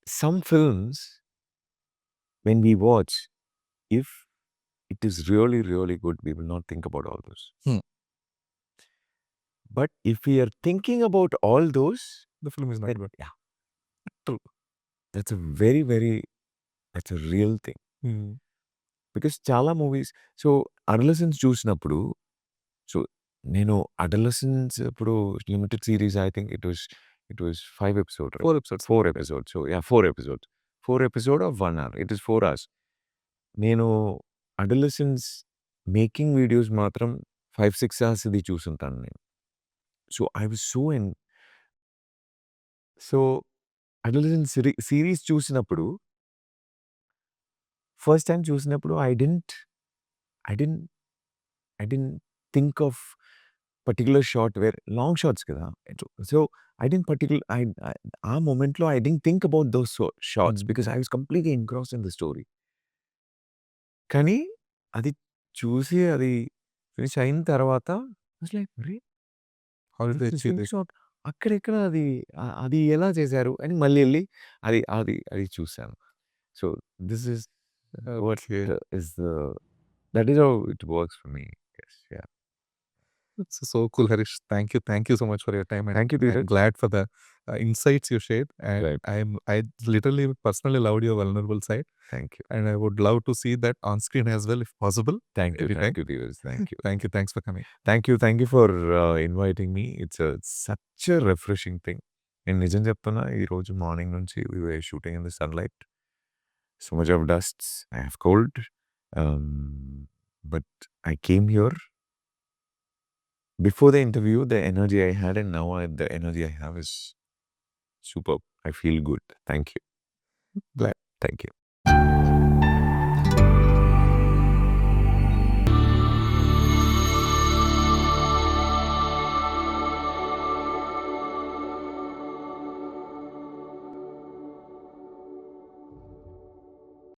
some films when we watch. If it is really, really good, we will not think about all those. But if we are thinking about all those, The film is not then, good. yeah, True. that's a that's a real thing. Because చాలా movies so adolescence చూసినప్పుడు so నేను adolescence ఇప్పుడు limited series I think it was 5 episode 4 episodes. 4 episode so yeah 4 episode of 1 hour. It is 4 hours. నేను adolescence making videos మాత్రం 5-6 hours ఇది చూసుంటాను నేను. So I was so adolescence series చూసినప్పుడు first time చూసినప్పుడు I didn't think of particular shot where long shots kada. So I didn't ఆ momentలో I didn't think about those shots because I was completely engrossed in the story. కానీ అది చూసి అది finish అయిన తర్వాత How did they achieve this? Shot అక్కడెక్కడ అది ఎలా చేశారు అని మళ్ళీ వెళ్ళి అది అది అది చూసాను. So this is what Okay. that is how it works for me. Yes, yeah. It's so cool, Harish. Thank you so much for your time. And Thank you, I'm Dheeraj. glad for the insights you shared. And Right. I literally personally loved your vulnerable side, Thank you. and I would love to see that on screen as well, if possible. Thank you. Anytime. Thank you, Dheeraj. Thank you. Thanks for coming. Thank you for inviting me. It's such a refreshing thing. నేను నిజం చెప్తున్నా, ఈరోజు morning నుంచి we were shooting in the sunlight. So much of dusts. I have cold. But I came here. Before the interview, the energy I had, and now the energy I have is superb. I feel good. Thank you. Glad. Thank you.